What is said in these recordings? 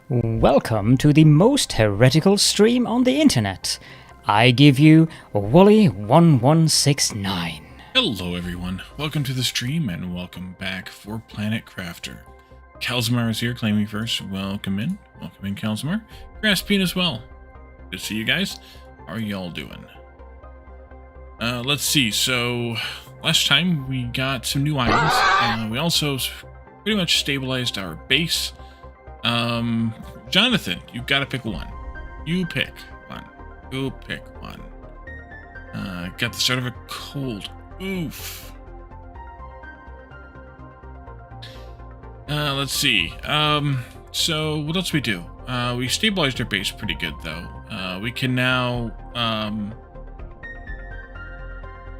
Welcome to the most heretical stream on the internet. I give you Wooly1169. Hello everyone, welcome to the stream and welcome back for Planet Crafter. Kalzmar is here, claiming first. Welcome in Kalzmar. Graspine as well. Good to see you guys. How are y'all doing? Let's see, so last time we got some new items, and we also pretty much stabilized our base. Jonathan, you've got to pick one. You pick one. Got the start of a cold. Oof. Let's see. So what else we do? We stabilized our base pretty good though. We can now,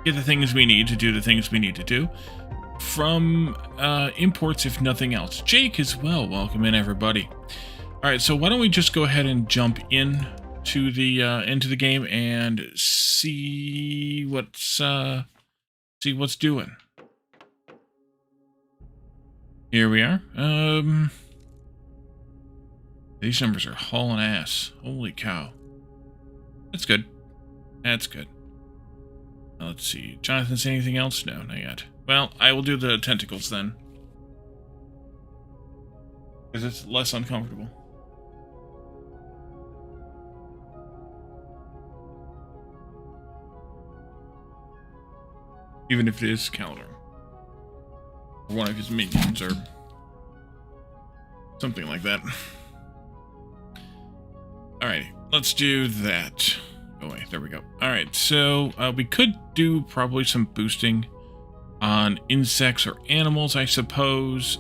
get the things we need to do the things we need to do from imports, if nothing else. Jake as well. Welcome in, everybody. All right, so why don't we just go ahead and jump in to the into the game and see what's doing. Here we are. These numbers are hauling ass. Holy cow. That's good. That's good. Let's see. Jonathan, say anything else? No, not yet. Well, I will do the tentacles then, because it's less uncomfortable. Even if it is Calendar. Or one of his minions, or something like that. Alrighty, let's do that. Oh wait, there we go. Alright, so we could do probably some boosting on insects or animals, I suppose.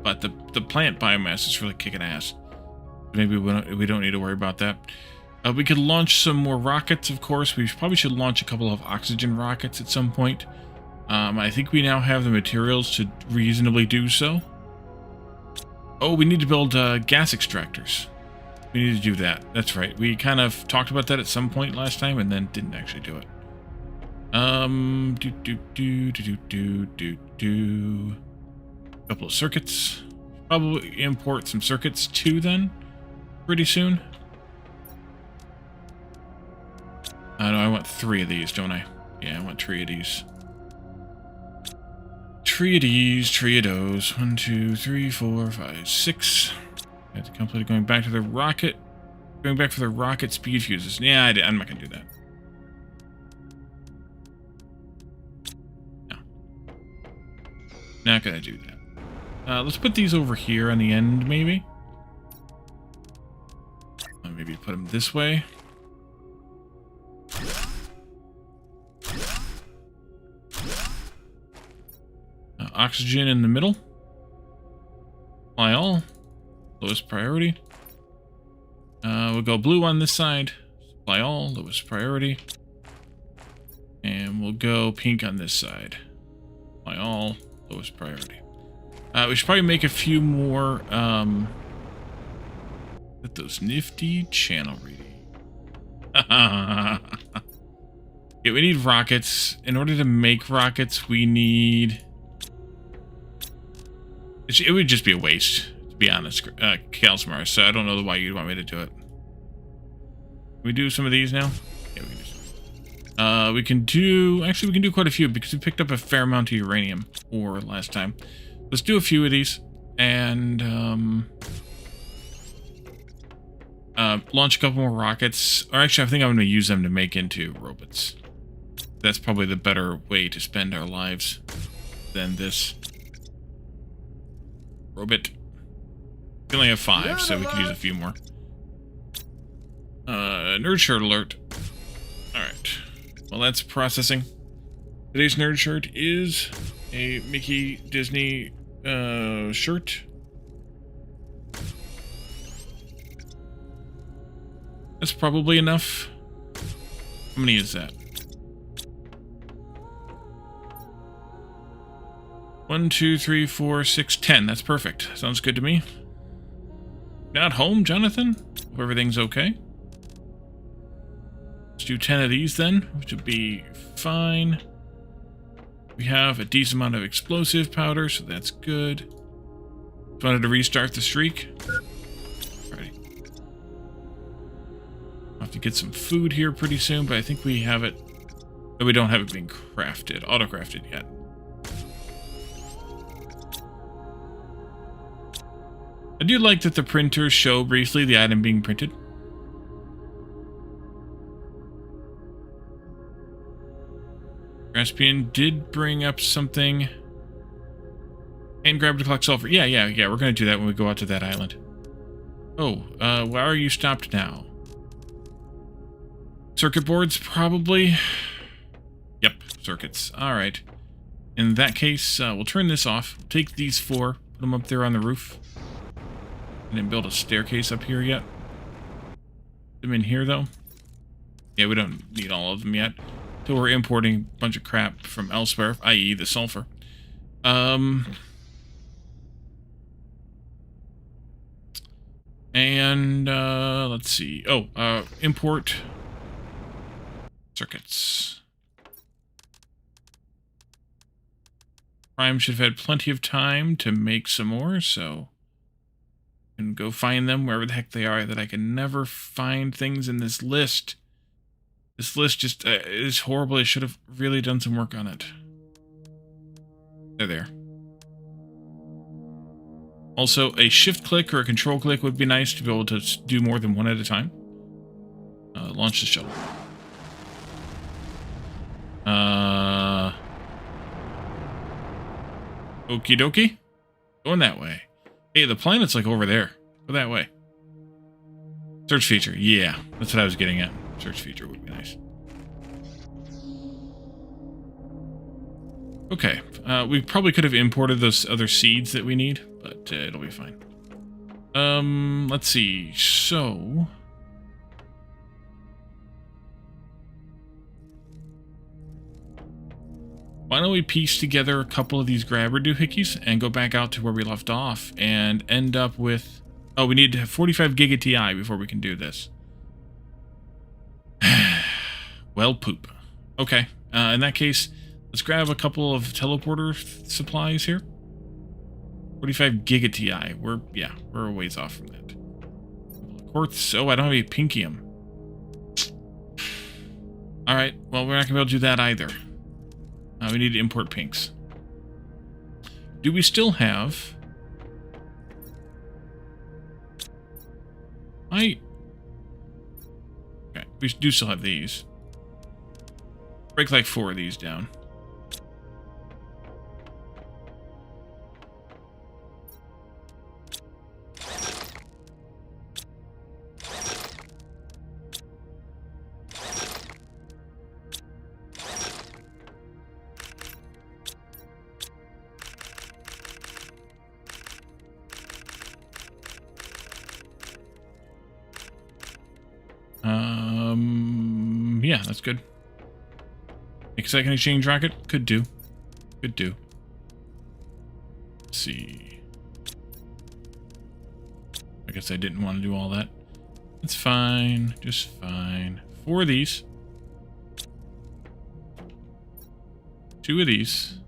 But the plant biomass is really kicking ass. Maybe we don't need to worry about that. We could launch some more rockets, of course. We probably should launch a couple of oxygen rockets at some point. I think we now have the materials to reasonably do so. Oh, we need to build gas extractors. We need to do that. That's right. We kind of talked about that at some point last time and then didn't actually do it. Couple of circuits. Probably import some circuits too then, pretty soon. No, I want 3 of these, don't I? Yeah, I want 3 of these. 3 of these, 3 of those. 1, 2, 3, 4, 5, 6. I have to complete going back to the rocket. Going back for the rocket speed fuses. Yeah, I'm not going to do that. No. Not going to do that. Let's put these over here on the end, maybe. Maybe put them this way. Oxygen in the middle. Supply all. Lowest priority. We'll go blue on this side. Supply all. Lowest priority. And we'll go pink on this side. Supply all. Lowest priority. We should probably make a few more. Get those nifty channel reading. Yeah, we need rockets. In order to make rockets, we need. It would just be a waste, to be honest, Kalsmar, so I don't know why you'd want me to do it. Can we do some of these now? Yeah, we can do some. We can do... Actually, we can do quite a few, because we picked up a fair amount of uranium ore last time. Let's do a few of these, and launch a couple more rockets. Or actually, I think I'm going to use them to make into robots. That's probably the better way to spend our lives than this. Robot. We only have 5, so we can use a few more. Nerd shirt alert. Alright. Well, that's processing. Today's nerd shirt is a Mickey Disney shirt. That's probably enough. How many is that? 1, 2, 3, 4, 6, 10. That's perfect. Sounds good to me. Not home, Jonathan? Hope everything's okay. Let's do 10 of these then, which would be fine. We have a decent amount of explosive powder, so that's good. Just wanted to restart the streak. have to get some food here pretty soon, but I think we have it. No, we don't have it being crafted, auto-crafted yet. I do like that the printers show briefly the item being printed. Raspian did bring up something. And grab to collect sulfur. Yeah, we're going to do that when we go out to that island. Oh, why are you stopped now? Circuit boards, probably. Yep, circuits. Alright. In that case, we'll turn this off. Take these 4, put them up there on the roof. I didn't build a staircase up here yet. Put them in here, though. Yeah, we don't need all of them yet. So we're importing a bunch of crap from elsewhere, i.e. the sulfur. And, let's see. Oh, import circuits. Prime should have had plenty of time to make some more, so I can go find them wherever the heck they are. That I can never find things in this list. This list just is horrible. I should have really done some work on it. They're there. Also, a shift click or a control click would be nice to be able to do more than one at a time. Launch the shuttle. Okie dokie. Going that way. Hey, the planet's like over there. Go that way. Search feature. Yeah, that's what I was getting at. Search feature would be nice. Okay. We probably could have imported those other seeds that we need, but it'll be fine. Let's see. So... why don't we piece together a couple of these grabber doohickeys and go back out to where we left off and end up with... oh, we need to have 45 Giga TI before we can do this. Well, poop. Okay. In that case, let's grab a couple of teleporter supplies here. 45 Giga TI. We're a ways off from that. Quartz. Oh, I don't have any pinkium. Alright, well, we're not going to be able to do that either. We need to import pinks. Do we still have... okay, we do still have these. Break like 4 of these down. Yeah, that's good. Make a second exchange rocket? Could do. Could do. Let's see. I guess I didn't want to do all that. It's fine. Just fine. 4 of these. 2 of these.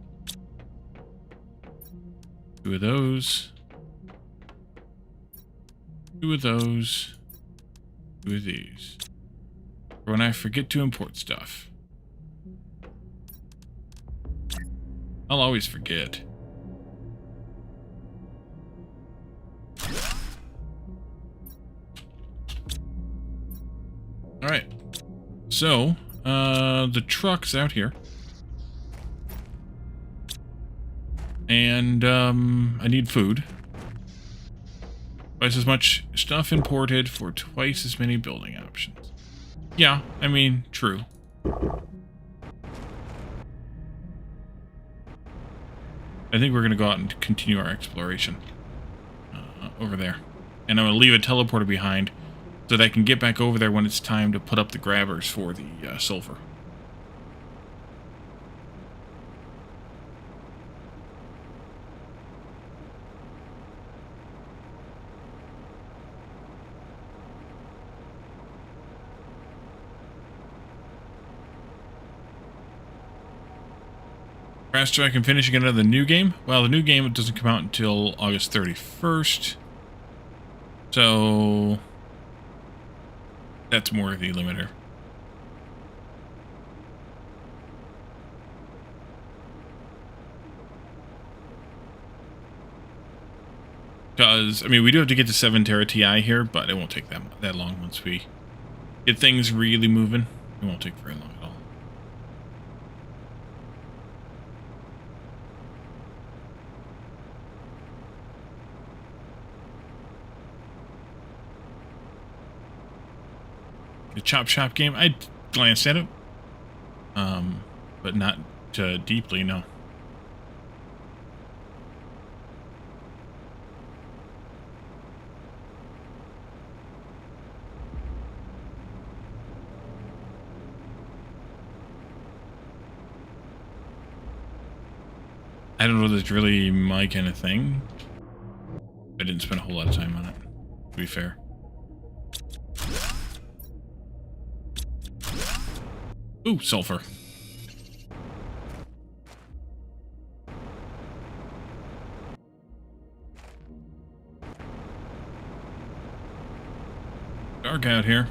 2 of those. 2 of those. 2 of these. For when I forget to import stuff. I'll always forget. Alright. So, the truck's out here. And, I need food. Twice as much stuff imported for twice as many building options. Yeah, I mean, true. I think we're going to go out and continue our exploration over there. And I'm going to leave a teleporter behind so that I can get back over there when it's time to put up the grabbers for the sulfur. Fast track and finishing another new game. Well, the new game doesn't come out until August 31st. So... That's more the limiter. Because, I mean, we do have to get to 7 Tera Ti here, but it won't take that long once we get things really moving. It won't take very long at all. The Chop Shop game, I glanced at it, but not deeply, no. I don't know if it's really my kind of thing. I didn't spend a whole lot of time on it, to be fair. Ooh, sulfur. Dark out here.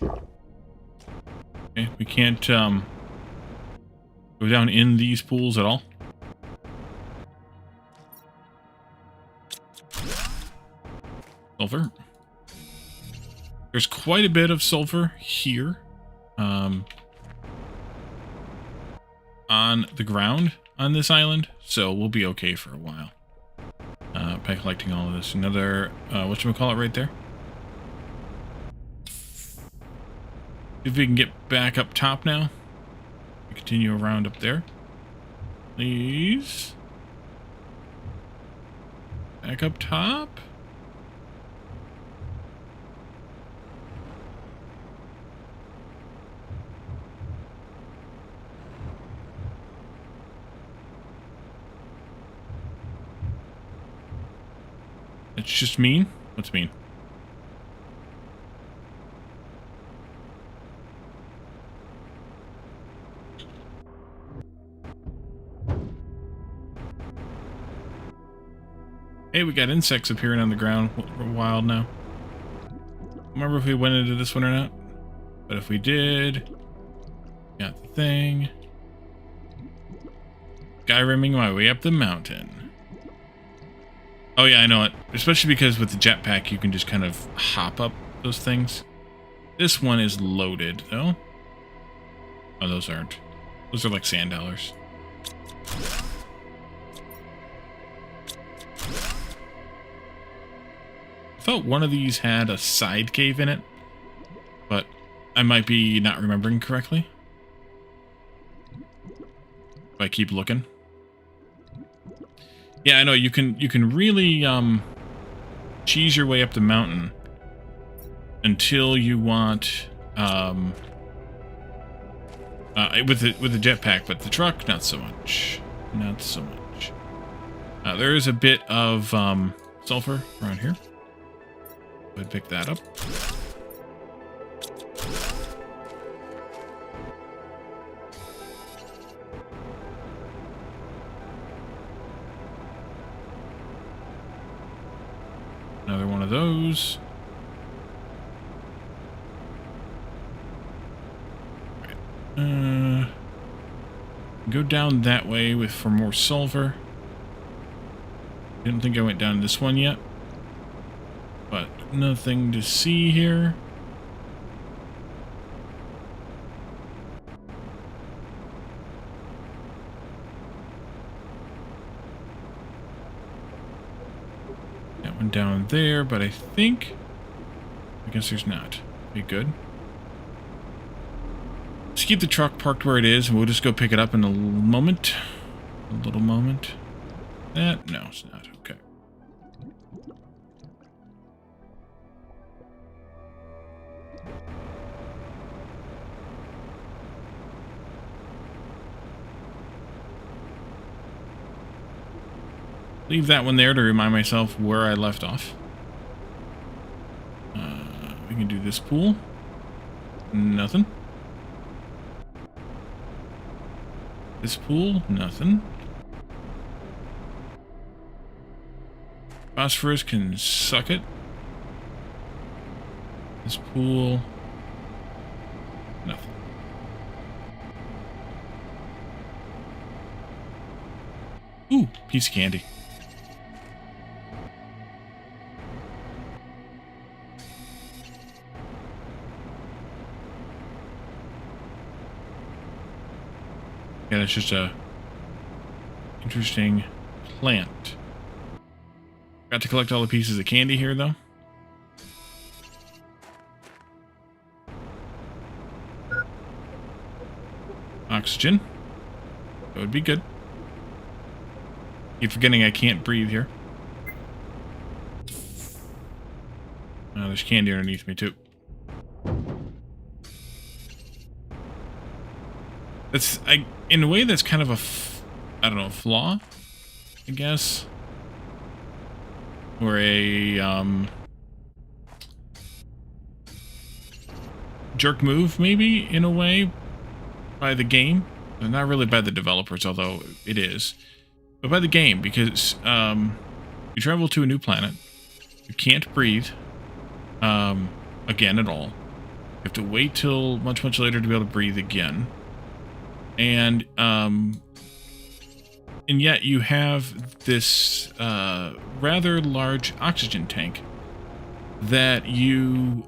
Okay, we can't go down in these pools at all. Sulfur. There's quite a bit of sulfur here on the ground on this island, so we'll be okay for a while by collecting all of this. Another, whatchamacallit right there. See if we can get back up top now. Continue around up there. Please. Back up top. It's just mean? What's mean? Hey, we got insects appearing on the ground for a while now. Remember if we went into this one or not? But if we did, got the thing. Skyrimming my way up the mountain. Oh yeah, I know it. Especially because with the jetpack, you can just kind of hop up those things. This one is loaded, though. Oh, those aren't. Those are like sand dollars. I thought one of these had a side cave in it, but I might be not remembering correctly. If I keep looking. Yeah, I know you can really cheese your way up the mountain until you want with the jetpack, but the truck not so much. Not so much. There is a bit of sulfur around here. I'd pick that up. Another one of those. Right. Go down that way for more sulfur. Didn't think I went down this one yet. But nothing to see here. That one down there, but I guess there's not. Be good. Let's keep the truck parked where it is, and we'll just go pick it up in a moment. A little moment. No, it's not. Okay. Leave that one there to remind myself where I left off. We can do this pool. Nothing. This pool. Nothing. Phosphorus can suck it. This pool. Nothing. Ooh, piece of candy. Yeah, that's just a interesting plant. Got to collect all the pieces of candy here, though. Oxygen. That would be good. Keep forgetting I can't breathe here. Oh, there's candy underneath me, too. That's, in a way, that's kind of a, I don't know, flaw, I guess. Or a, jerk move, maybe, in a way, by the game. Not really by the developers, although it is. But by the game, because, you travel to a new planet. You can't breathe, again at all. You have to wait till much, much later to be able to breathe again. And yet you have this rather large oxygen tank that you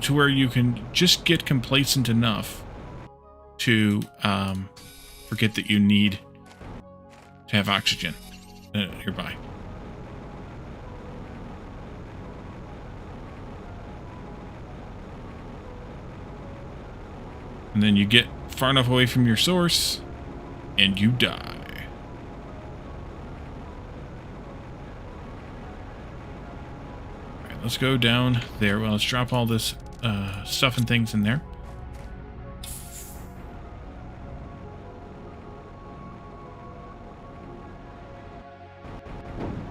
to where you can just get complacent enough to forget that you need to have oxygen nearby. And then you get far enough away from your source, and you die. Alright, let's go down there. Well, let's drop all this stuff and things in there.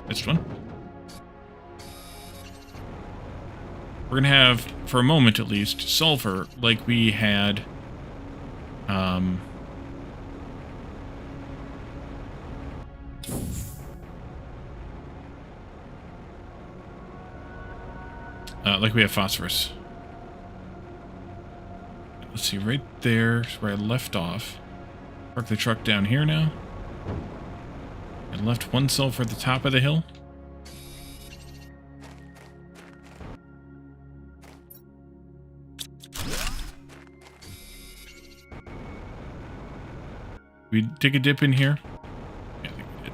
This one. We're going to have, for a moment at least, sulfur like we had... like we have phosphorus. Let's see, right there is where I left off. Park the truck down here now. I left one sulfur at the top of the hill. We take a dip in here? Yeah, I think we did.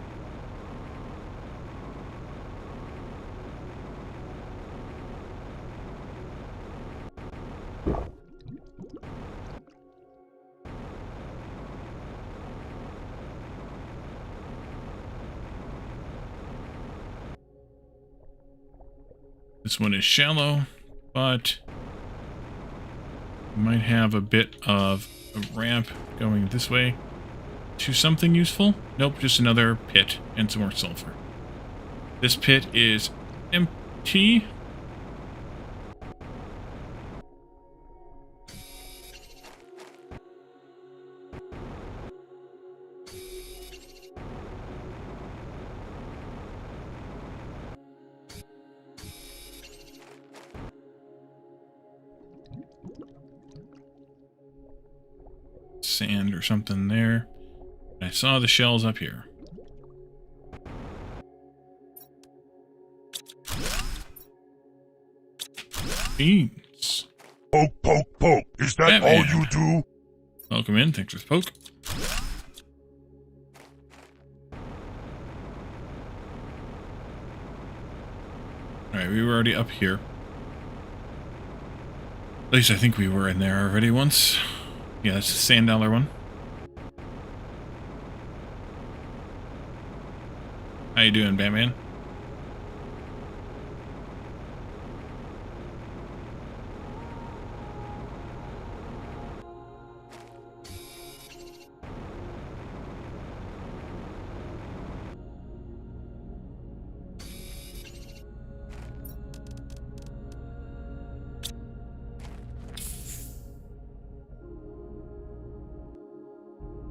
This one is shallow, but we might have a bit of a ramp going this way to something useful. Nope, just another pit and some more sulfur. This pit is empty. Sand or something there. I saw the shells up here. Beans. Poke, poke, poke. Is that Batman. all you do? Welcome in. Thanks for the poke. Alright, we were already up here. At least I think we were in there already once. Yeah, that's the sand dollar one. How you doing, Batman?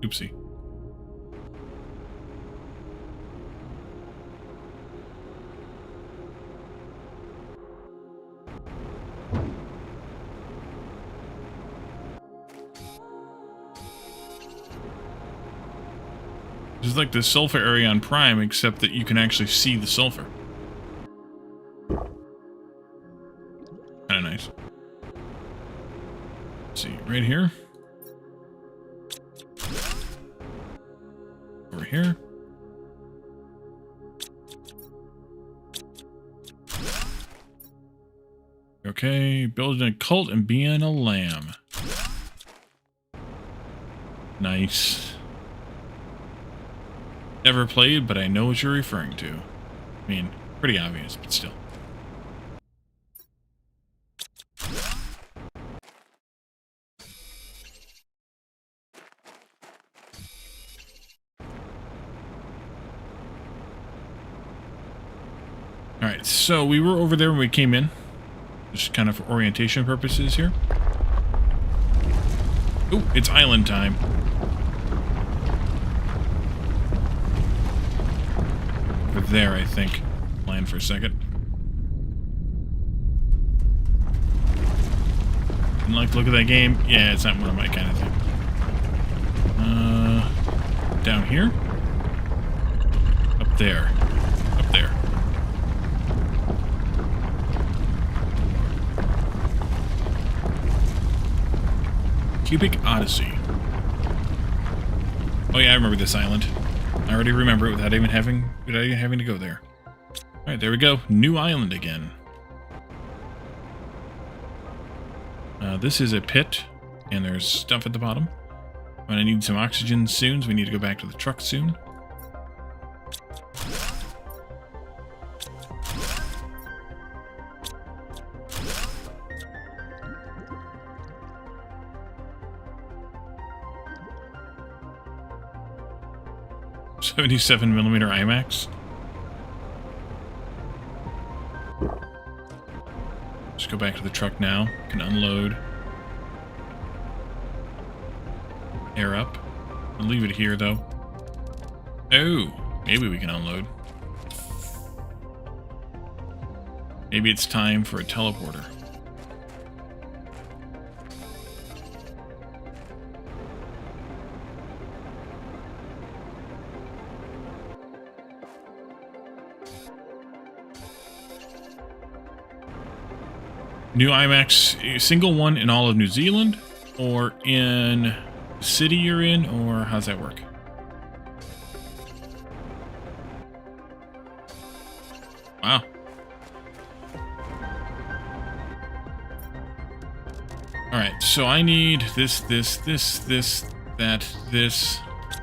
Oopsie. This is like the sulfur area on Prime, except that you can actually see the sulfur. Kind of nice. Let's see, right here. Over here. Okay, building a cult and being a lamb. Nice. Never played, but I know what you're referring to. I mean, pretty obvious, but still. Alright, so we were over there when we came in. Just kind of for orientation purposes here. Ooh, it's island time. Over there, I think. Land for a second. Didn't like the look of that game. Yeah, it's not one of my kind of thing. Down here? Up there. Up there. Cubic Odyssey. Oh yeah, I remember this island. I already remember it without even having to go there. Alright, there we go. New island again. This is a pit, and there's stuff at the bottom. I'm gonna need some oxygen soon, so we need to go back to the truck soon. .77mm IMAX. Just go back to the truck now. Can unload. Air up. I'll leave it here though. Oh, maybe we can unload. Maybe it's time for a teleporter. New IMAX, a single one in all of New Zealand, or in the city you're in, or how's that work? Wow. Alright, so I need this, that, this.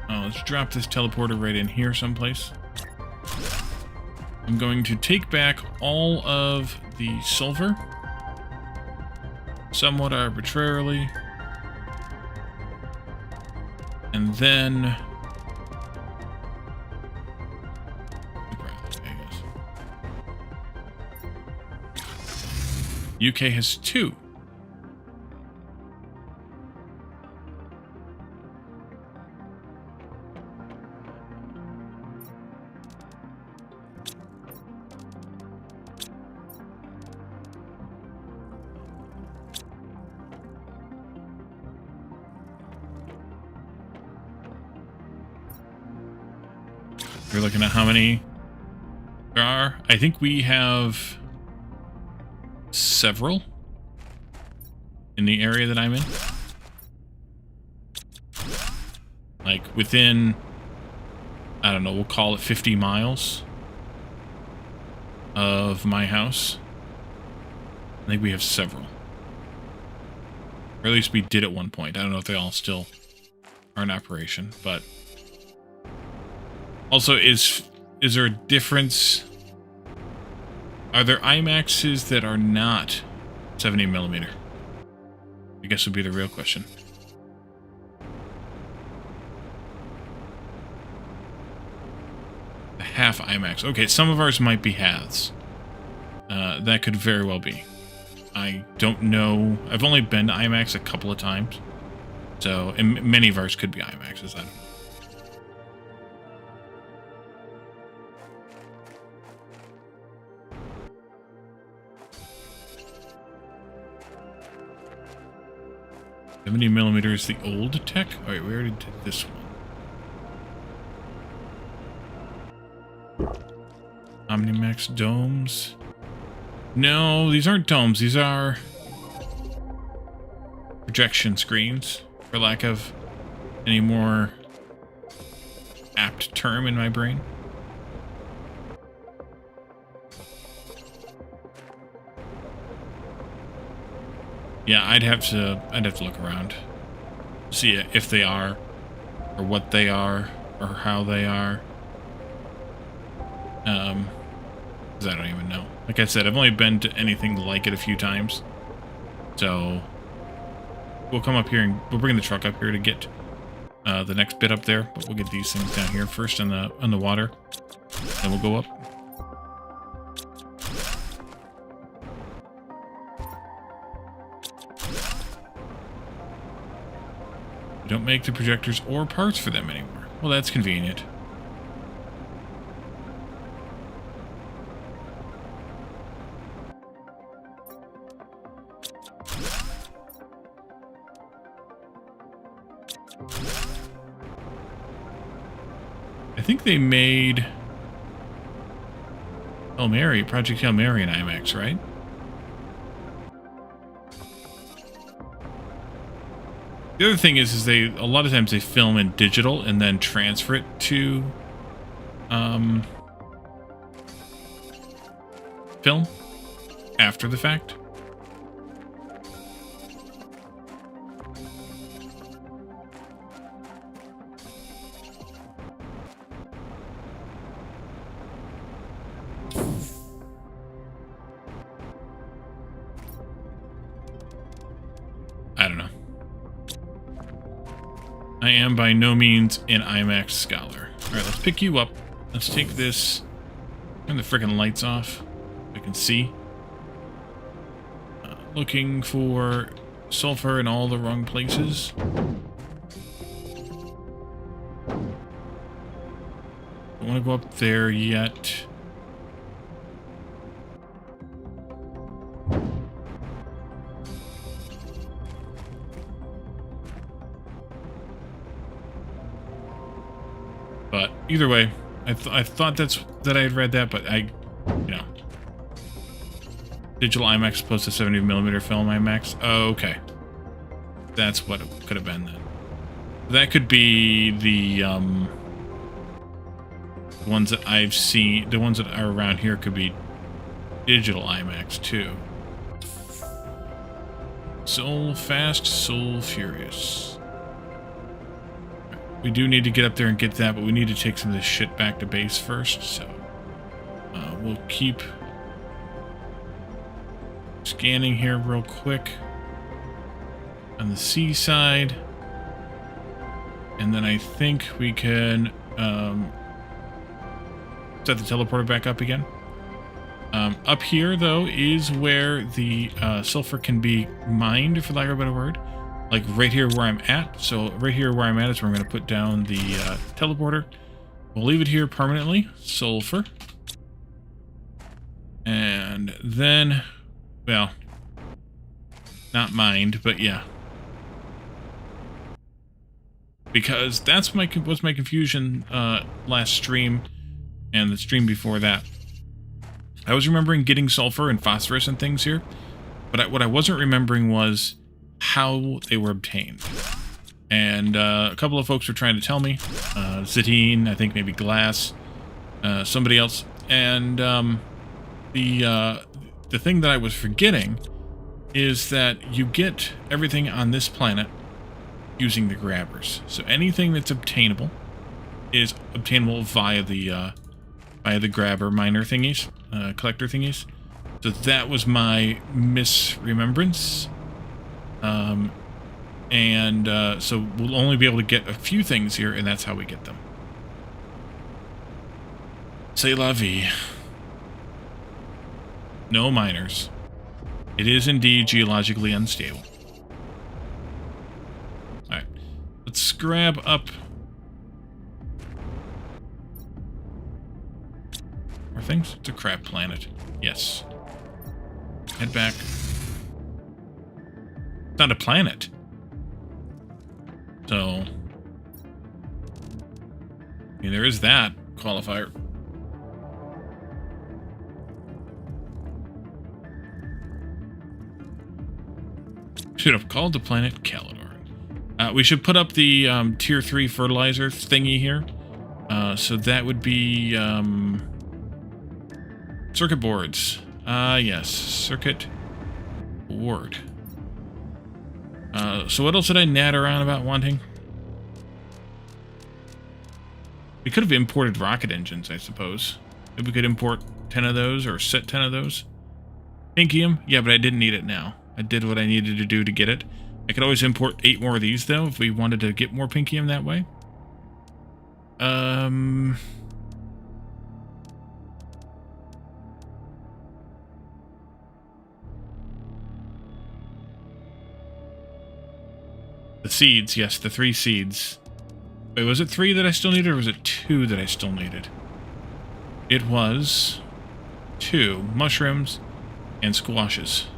Oh, let's drop this teleporter right in here someplace. I'm going to take back all of the sulfur. Somewhat arbitrarily. And then... UK has 2. We're looking at how many there are. I think we have several in the area that I'm in. Like within, I don't know, we'll call it 50 miles of my house. I think we have several. Or at least we did at one point. I don't know if they all still are in operation, but... Also, is there a difference? Are there IMAXs that are not 70mm? I guess would be the real question. A half IMAX. Okay, some of ours might be halves. That could very well be. I don't know. I've only been to IMAX a couple of times. So, and many of ours could be IMAXs. I don't know. $70mm is the old tech? Alright, we already did this one. Omnimax domes. No, these aren't domes. These are projection screens, for lack of any more apt term in my brain. Yeah, I'd have to look around, see if they are, or what they are, or how they are. 'Cause I don't even know. Like I said, I've only been to anything like it a few times, so we'll come up here and we'll bring the truck up here to get the next bit up there. But we'll get these things down here first on the water, then we'll go up. We don't make the projectors or parts for them anymore. Well, that's convenient. I think they made Project Hail Mary in IMAX, right? The other thing is a lot of times they film in digital and then transfer it to film after the fact. I don't know. I am by no means an IMAX scholar. Alright, let's pick you up. Let's take this. Turn the frickin' lights off. I can see. Looking for sulfur in all the wrong places. Don't want to go up there yet. But either way, I thought that I had read that, but you know, digital IMAX opposed to 70mm film IMAX. Oh, okay, that's what it could have been then. That could be the ones that I've seen. The ones that are around here could be digital IMAX too. Soul fast, soul furious. We do need to get up there and get that, but we need to take some of this shit back to base first, so we'll keep scanning here real quick on the seaside, and then I think we can set the teleporter back up again. Up here, though, is where the sulfur can be mined, for lack of a better word. Like right here where I'm at. So right here where I'm at is where I'm going to put down the teleporter. We'll leave it here permanently. Sulfur. And then, well, not mined, but yeah. Because that's was my confusion last stream and the stream before that. I was remembering getting sulfur and phosphorus and things here, but what I wasn't remembering was how they were obtained. And a couple of folks were trying to tell me, Zitine, I think maybe Glass, somebody else, and the thing that I was forgetting is that you get everything on this planet using the grabbers. So anything that's obtainable is obtainable via the grabber miner thingies, collector thingies. So that was my misremembrance. So we'll only be able to get a few things here, and that's how we get them. C'est la vie. No miners. It is indeed geologically unstable. Alright. Let's grab up more things. It's a crab planet. Yes. Head back. It's not a planet. So, I mean, there is that qualifier. Should have called the planet Calidor. We should put up the tier 3 fertilizer thingy here. So that would be circuit boards. Yes, circuit board. So what else did I natter around about wanting? We could have imported rocket engines, I suppose. Maybe we could import 10 of those or set 10 of those. Pinkium? Yeah, but I didn't need it now. I did what I needed to do to get it. I could always import 8 more of these, though, if we wanted to get more Pinkium that way. The seeds, yes, the 3 seeds. Wait, was it 3 that I still needed, or was it 2 that I still needed? It was 2 mushrooms and squashes.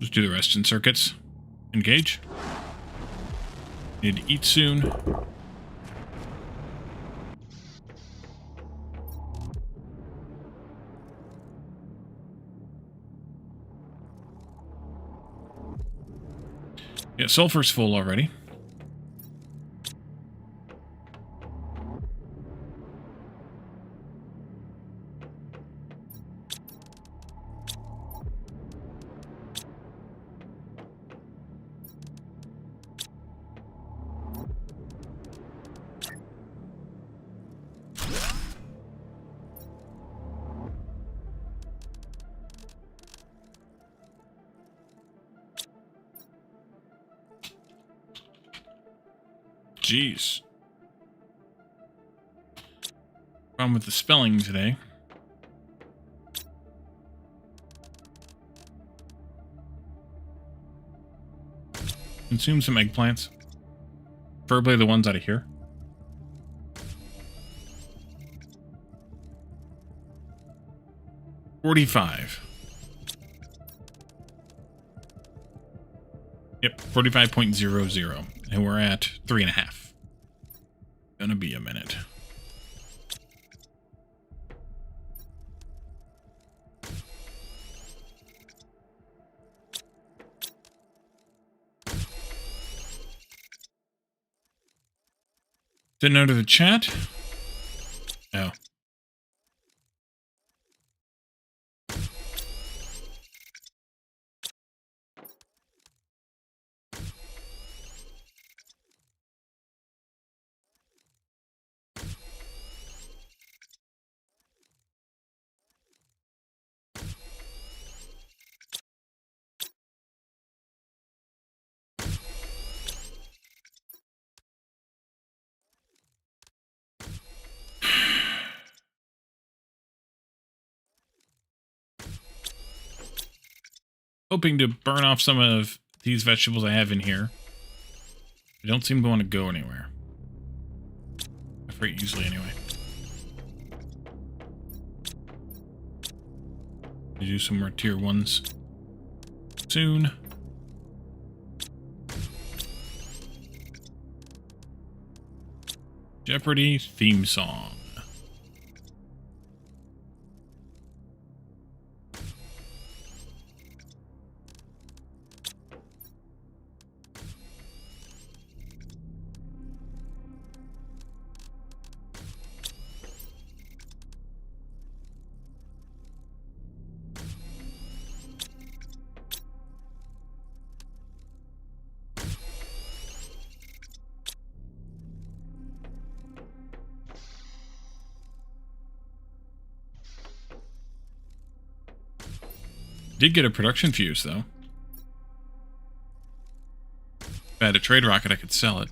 Let's do the rest in circuits. Engage. Need to eat soon. Yeah, sulfur's full already. Jeez. Problem with the spelling today. Consume some eggplants. Preferably the ones out of here. $45. Yep, 45.00. And we're at 3.5. Gonna be a minute. Didn't enter the chat? Oh. Hoping to burn off some of these vegetables I have in here. They don't seem to want to go anywhere. Very easily, anyway. Do some more tier 1s soon. Jeopardy theme song. Did get a production fuse, though. If I had a trade rocket, I could sell it.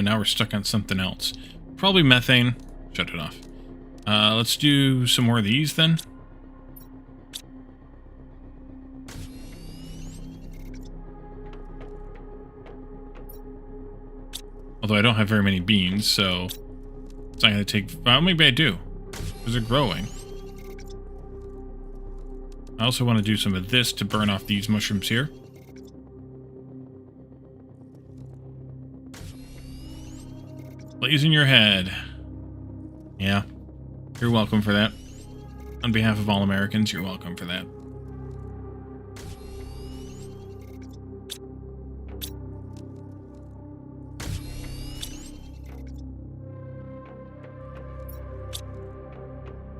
Oh, now we're stuck on something else. Probably methane. Shut it off. Let's do some more of these then. Although I don't have very many beans, so it's not going to take... Well, maybe I do, because they're growing. I also want to do some of this to burn off these mushrooms here. Blaze in your head. Yeah. You're welcome for that. On behalf of all Americans, you're welcome for that.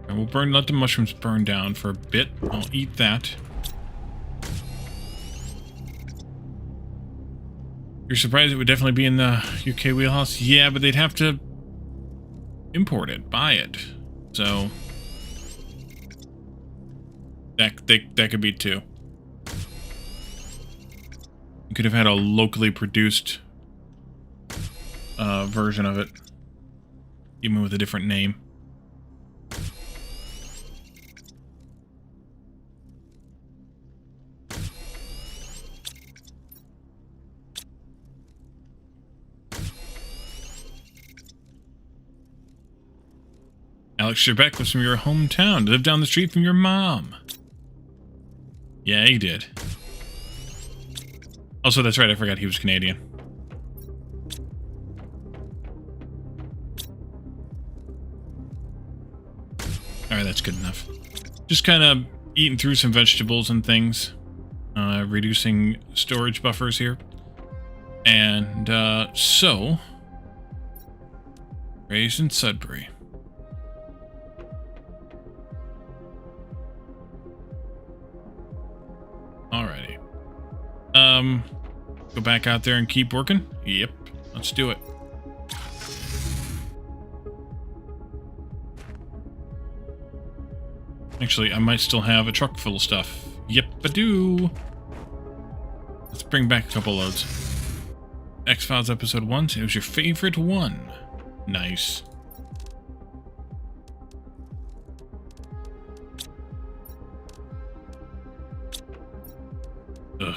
And we'll let the mushrooms burn down for a bit. I'll eat that. You're surprised it would definitely be in the UK wheelhouse? Yeah, but they'd have to import it, buy it. So that could be too. You could have had a locally produced version of it, even with a different name. Alex Trebek was from your hometown, lived down the street from your mom. Yeah, he did. Also, that's right, I forgot he was Canadian. Alright, that's good enough. Just kind of eating through some vegetables and things. Reducing storage buffers here. And, so... Raised in Sudbury. Alrighty. Go back out there and keep working? Yep, let's do it. Actually, I might still have a truck full of stuff. Yep, I do. Let's bring back a couple loads. X-Files episode 1, it was your favorite one. Nice. Ugh.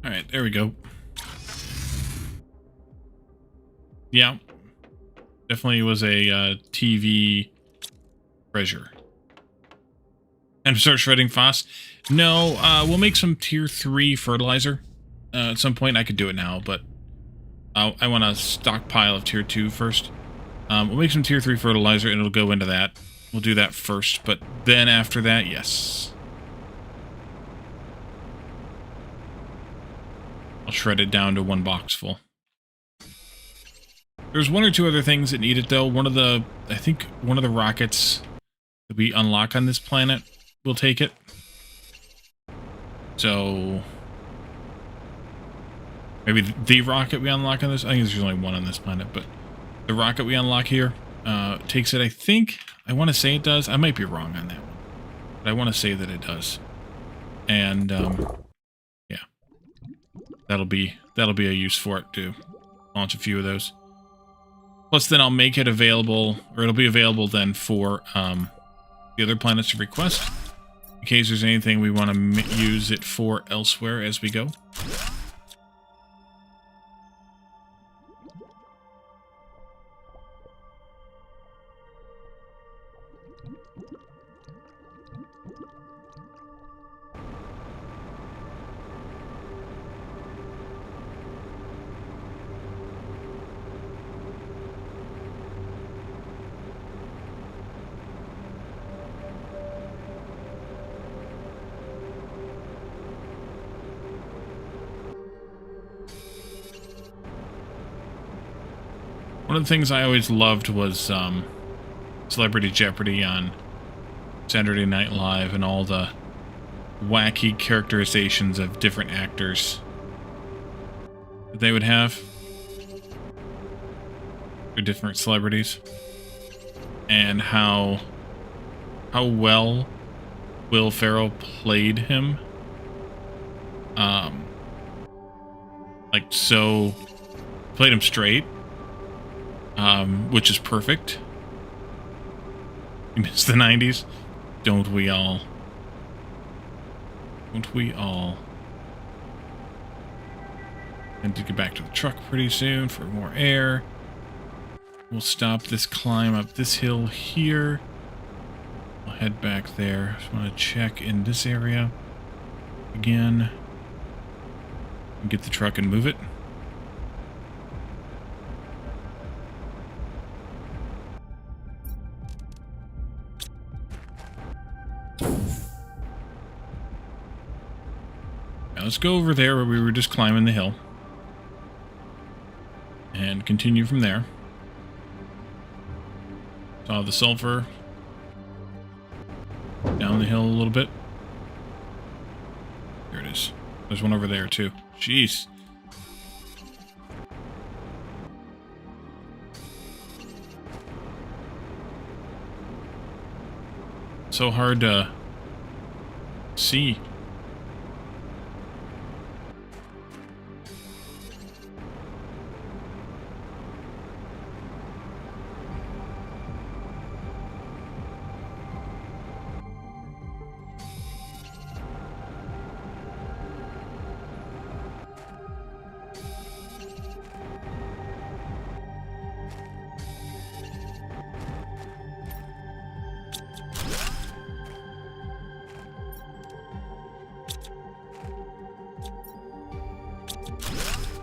Alright, there we go. Yeah. Definitely was a TV treasure. And start shredding phos? No, we'll make some tier 3 fertilizer. At some point, I could do it now, but I want a stockpile of tier 2 first. We'll make some tier 3 fertilizer and it'll go into that. We'll do that first, but then after that, yes. I'll shred it down to 1 box full. There's 1 or 2 other things that need it though. I think one of the rockets that we unlock on this planet will take it. So maybe the rocket we unlock on this, I think there's only 1 on this planet, but the rocket we unlock here takes it, I think. I want to say it does. I might be wrong on that one, but I want to say that it does. And yeah, that'll be a use for it to launch a few of those. Plus, then I'll make it available, or it'll be available then for the other planets to request, in case there's anything we want to use it for elsewhere as we go. One of the things I always loved was Celebrity Jeopardy on Saturday Night Live and all the wacky characterizations of different actors that they would have for different celebrities. and how well Will Ferrell played him. Like, so played him straight, which is perfect. You miss the 90s? Don't we all? Don't we all? And to get back to the truck pretty soon for more air. We'll stop this climb up this hill here. I'll head back there. Just want to check in this area again. Get the truck and move it. Now let's go over there where we were just climbing the hill. And continue from there. Saw the sulfur. Down the hill a little bit. There it is. There's one over there too. Jeez. So hard to see.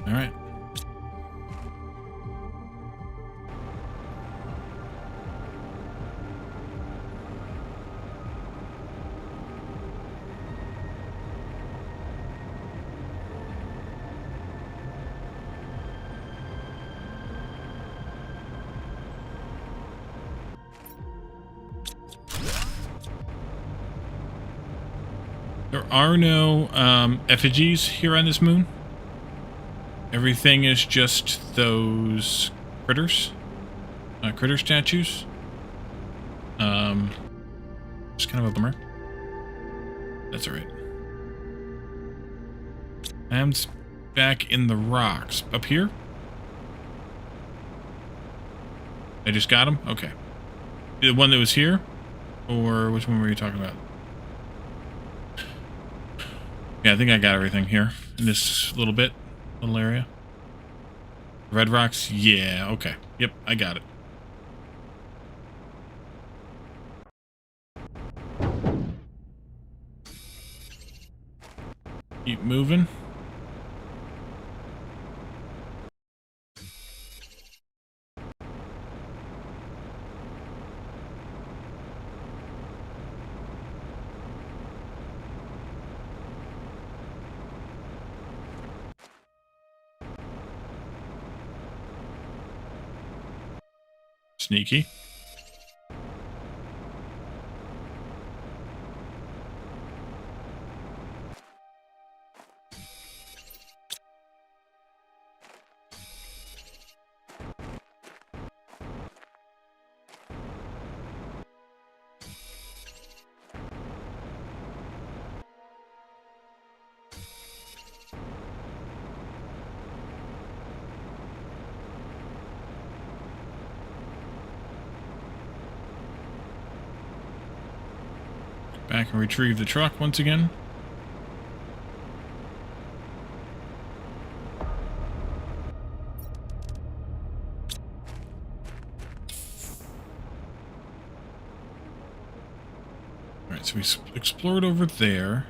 All right. There are no effigies here on this moon. Everything is just those critters. Critter statues. It's kind of a bummer. That's alright. I'm back in the rocks. Up here? I just got him? Okay. The one that was here? Or which one were you talking about? Yeah, I think I got everything here. In this little area. Red rocks? Yeah, okay. Yep, I got it. Keep moving. Sneaky. Back and retrieve the truck once again. Alright, so we explored over there.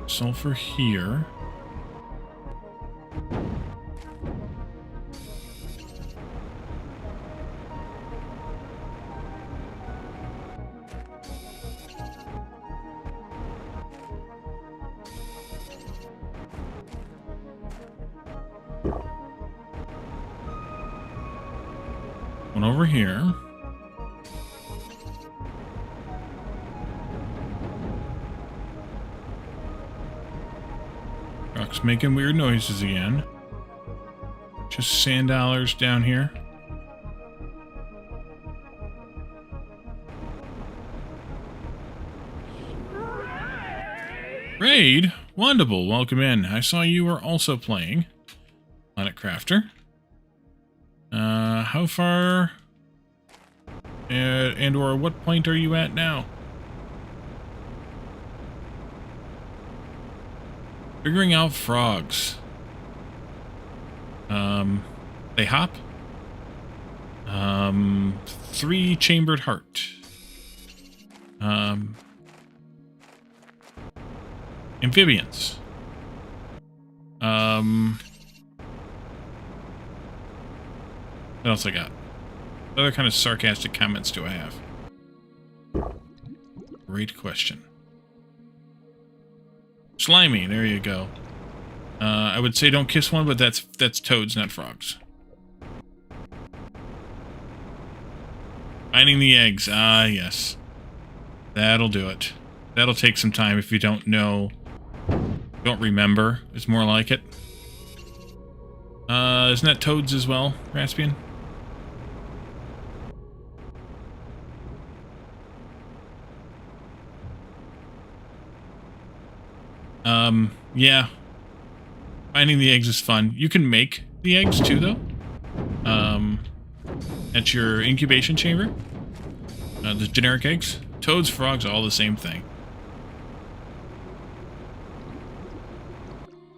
Sulfur here. One over here. Truck's making weird noises again. Just sand dollars down here. Raid? Wonderful, welcome in. I saw you were also playing Planet Crafter. How far and or what point are you at now? Figuring out frogs. They hop. 3-chambered heart. Amphibians. What else I got? What other kind of sarcastic comments do I have? Great question. Slimy, there you go. I would say don't kiss one, but that's toads, not frogs. Finding the eggs. Ah, yes. That'll do it. That'll take some time if you don't know. Don't remember. It's more like it. Isn't that toads as well, Raspian? Yeah. Finding the eggs is fun. You can make the eggs too, though. At your incubation chamber. The generic eggs. Toads, frogs, all the same thing.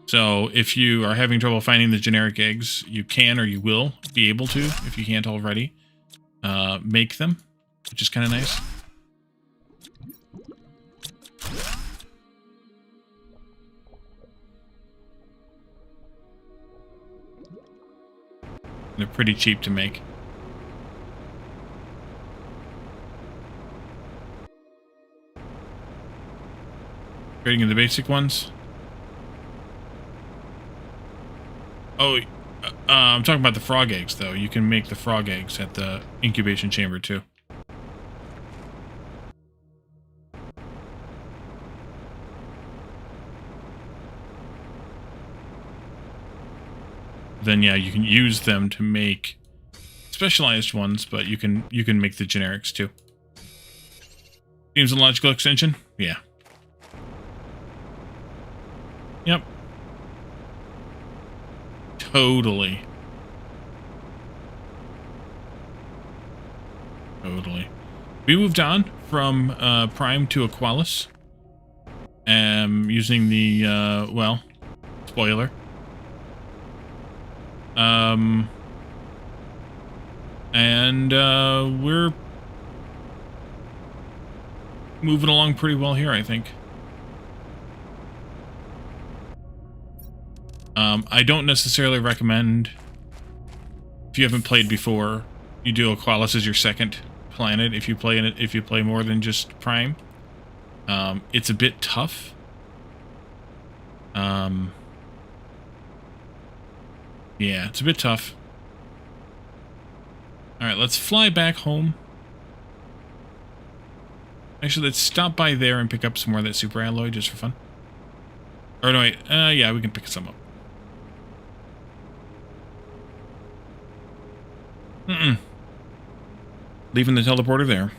So, if you are having trouble finding the generic eggs, you can or you will be able to, if you can't already, make them, which is kind of nice. They're pretty cheap to make. Creating the basic ones. Oh, I'm talking about the frog eggs, though. You can make the frog eggs at the incubation chamber, too. Then, yeah, you can use them to make specialized ones, but you can make the generics, too. Seems a logical extension? Yeah. Yep. Totally. Totally. We moved on from Prime to Aqualis. Using the, well, spoiler. We're moving along pretty well here, I think. I don't necessarily recommend, if you haven't played before, you do Aqualis as your second planet if you play more than just Prime. It's a bit tough. Yeah, it's a bit tough. Alright, let's fly back home. Actually, let's stop by there and pick up some more of that super alloy just for fun. Or no, wait. Yeah, we can pick some up. Leaving the teleporter there.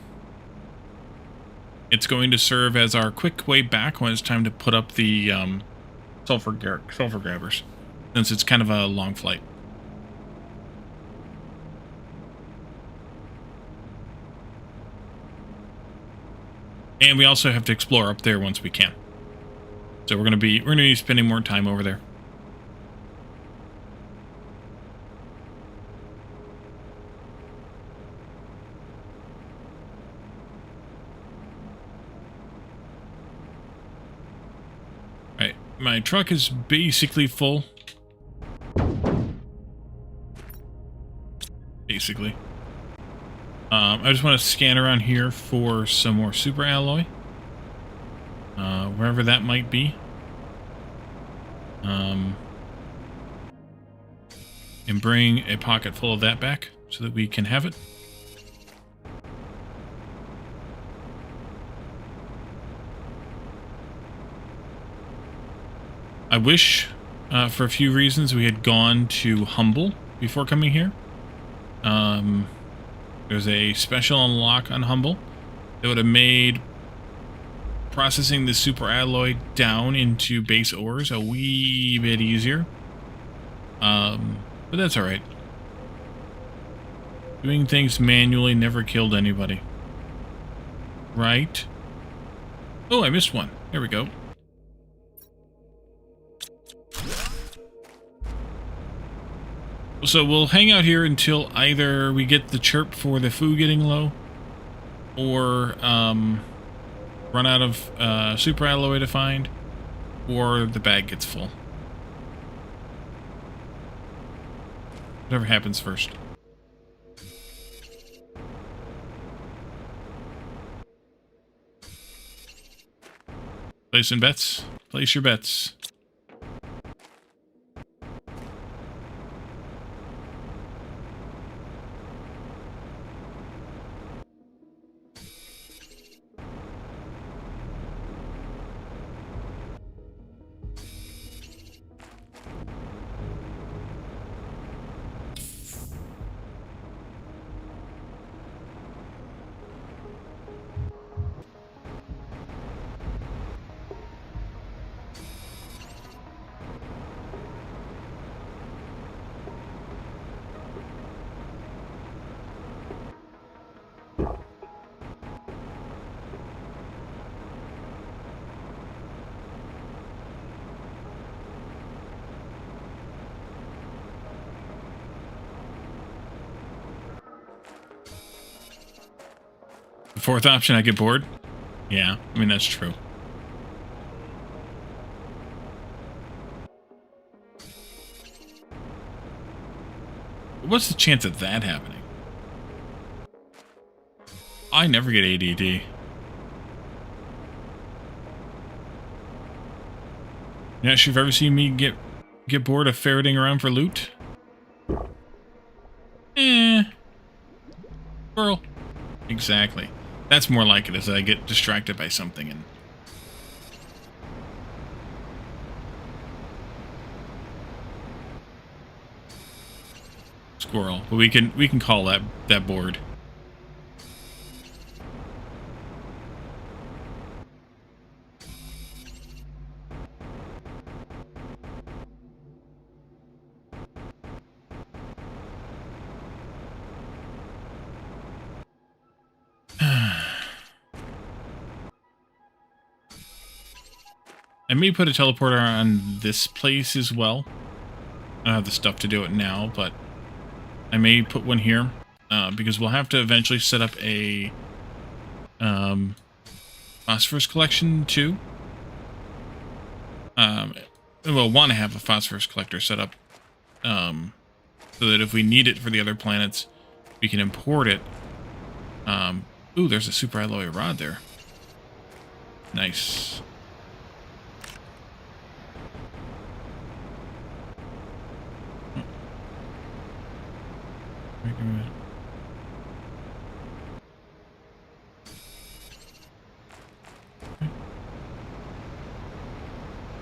It's going to serve as our quick way back when it's time to put up the sulfur grabbers, since it's kind of a long flight. And we also have to explore up there once we can. So we're gonna be spending more time over there. Right, my truck is basically full. Basically. I just want to scan around here for some more super alloy. Wherever that might be. And bring a pocket full of that back so that we can have it. I wish, for a few reasons, we had gone to Humble before coming here. There's a special unlock on Humble that would have made processing the super alloy down into base ores a wee bit easier. But that's alright. Doing things manually never killed anybody. Right? Oh, I missed one. There we go. So we'll hang out here until either we get the chirp for the food getting low, or run out of super alloy to find, or the bag gets full. Whatever happens first. Placing bets. Place your bets. The fourth option, I get bored. Yeah, I mean, that's true. What's the chance of that happening? I never get ADD. You actually have ever seen me get bored of ferreting around for loot? Squirrel. Exactly. That's more like it, as I get distracted by something and... Squirrel. But we can call that bored. I may put a teleporter on this place as well. I don't have the stuff to do it now, but I may put one here, because we'll have to eventually set up a phosphorus collection too. We'll want to have a phosphorus collector set up, so that if we need it for the other planets, we can import it. Ooh, there's a super alloy rod there. Nice.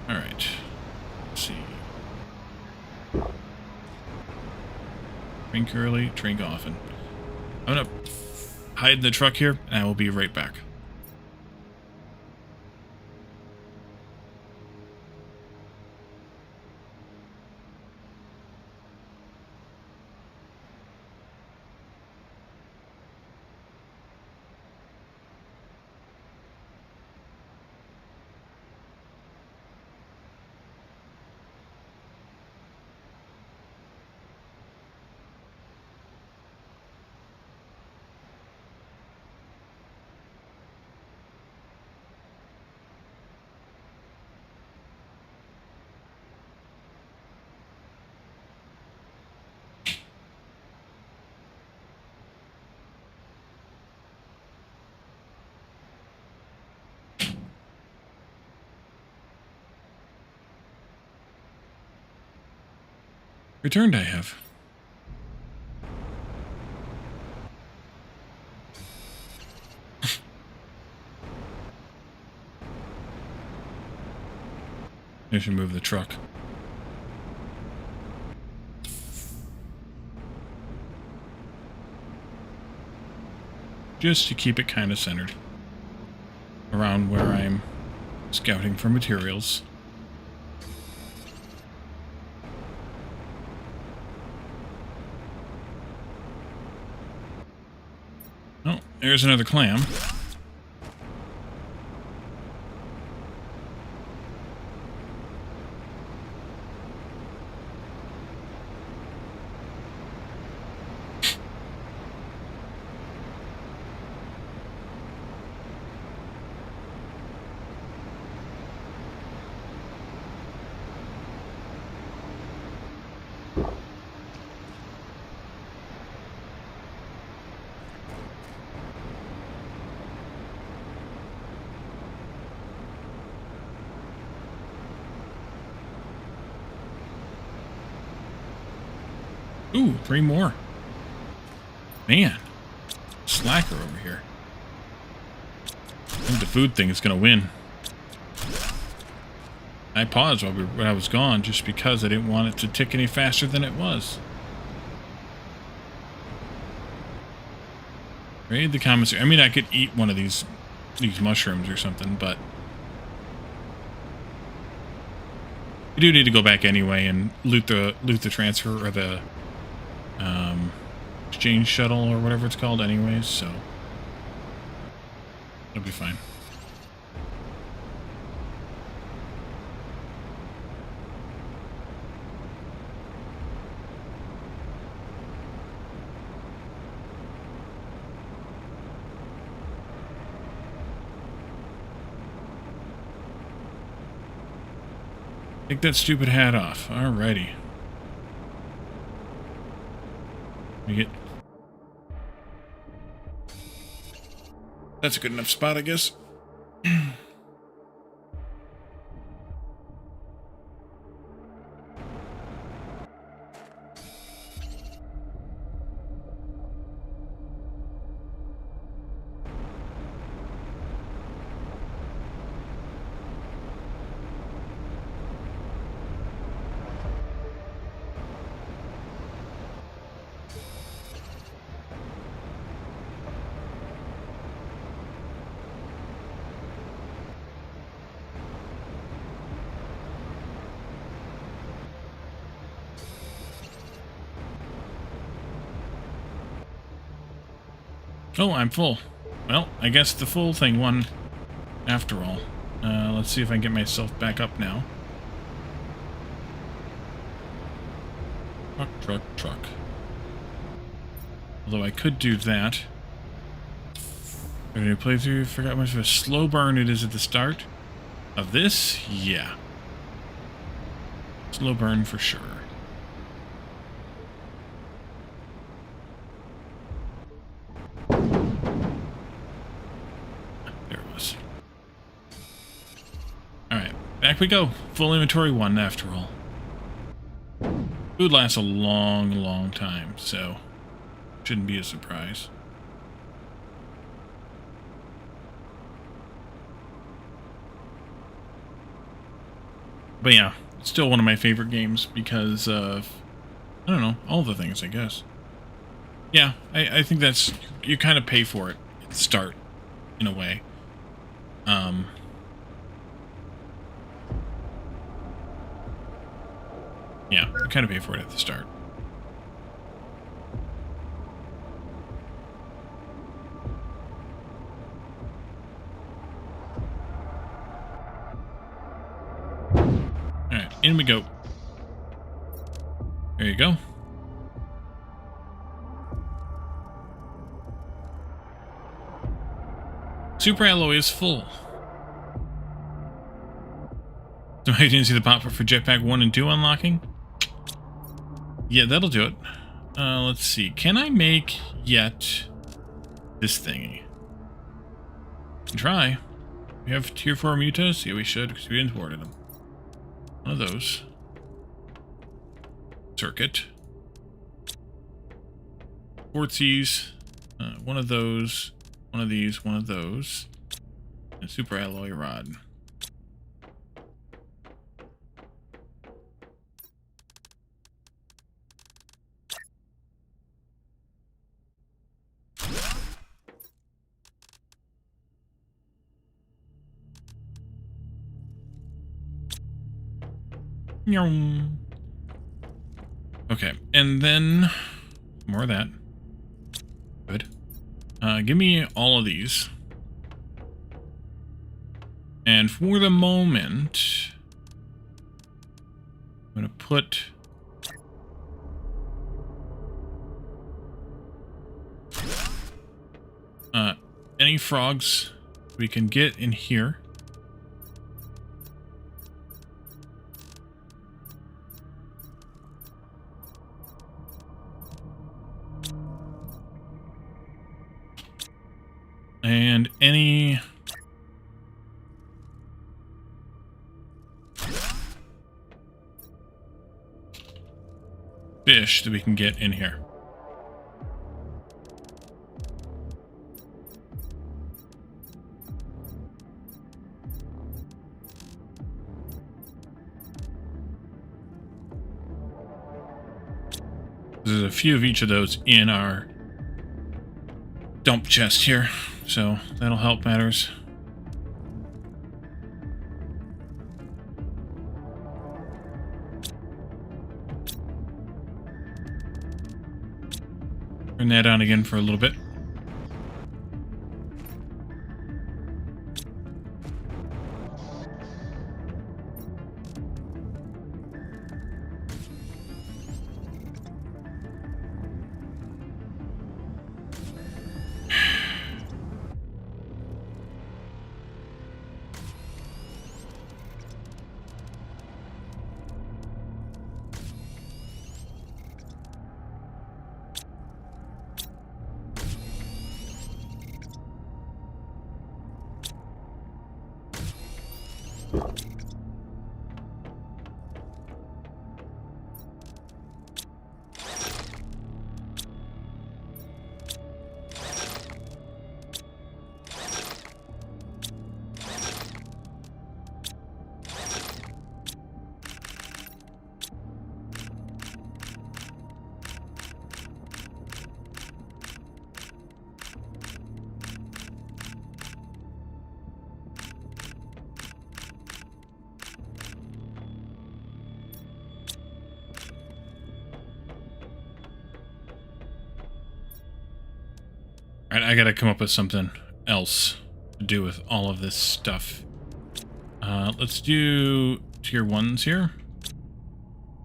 Alright. Let's see. Drink early, drink often. I'm gonna hide in the truck here, and I will be right back. Returned, I have. I should move the truck. just to keep it kind of centered around where I'm scouting for materials. Oh, there's another clam. Ooh, 3 more. Man, slacker over here. I think the food thing is going to win. I paused when I was gone just because I didn't want it to tick any faster than it was. Read the comments. I mean, I could eat one of these mushrooms or something, but you do need to go back anyway and loot the transfer or the exchange shuttle or whatever it's called anyways, so it'll be fine. Take that stupid hat off. Alrighty. We get... That's a good enough spot, I guess. Oh, I'm full. Well, I guess the full thing won after all. Let's see if I can get myself back up now. Truck. Although I could do that. Ready to play through? Forgot how much of a slow burn it is at the start of this? Yeah. Slow burn for sure. Back we go. Full inventory 1 after all. Food lasts a long time, so shouldn't be a surprise. But yeah, still one of my favorite games because of, I don't know, all the things, I guess. Yeah, I think that's, you kind of pay for it at the start, in a way. Yeah, you kind of pay for it at the start. Alright, in we go. There you go. Super alloy is full. So I didn't see the pop-up for Jetpack 1 and 2 unlocking? Yeah, that'll do it. Let's see. Can I make yet this thingy? Can try. We have tier 4 mutas? Yeah, we should, because we imported them. One of those. Circuit. Quartzies. One of those. One of these. One of those. And super alloy rod. Meow. Okay, and then more of that. Good. Give me all of these. And for the moment, I'm going to put any frogs we can get in here. And any fish that we can get in here. There's a few of each of those in our dump chest here, so that'll help matters. Turn that on again for a little bit. Alright, I gotta come up with something else to do with all of this stuff. Let's do tier 1s here.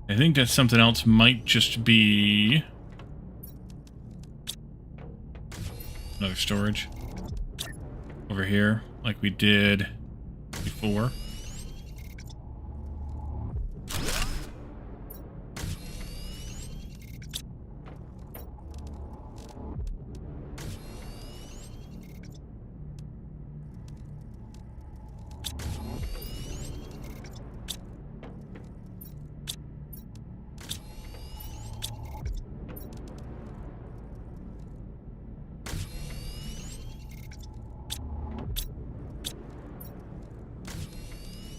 I think that something else might just be another storage over here, like we did before.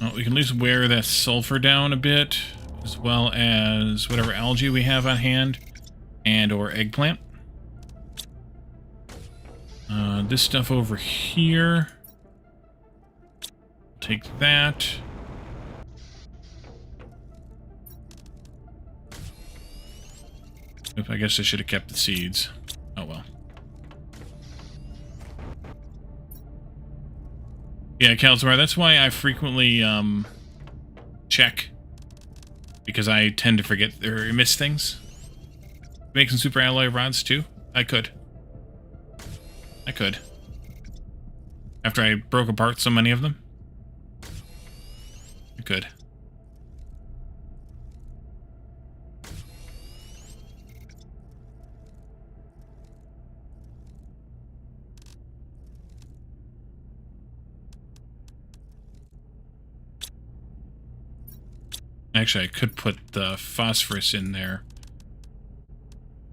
Well, we can at least wear that sulfur down a bit, as well as whatever algae we have on hand, and or eggplant. This stuff over here. Take that. Oop, I guess I should have kept the seeds. Oh well. Yeah, Calzar, that's why I frequently check, because I tend to forget or miss things. Make some super alloy rods too? I could. After I broke apart so many of them? I could. Actually, I could put the phosphorus in there.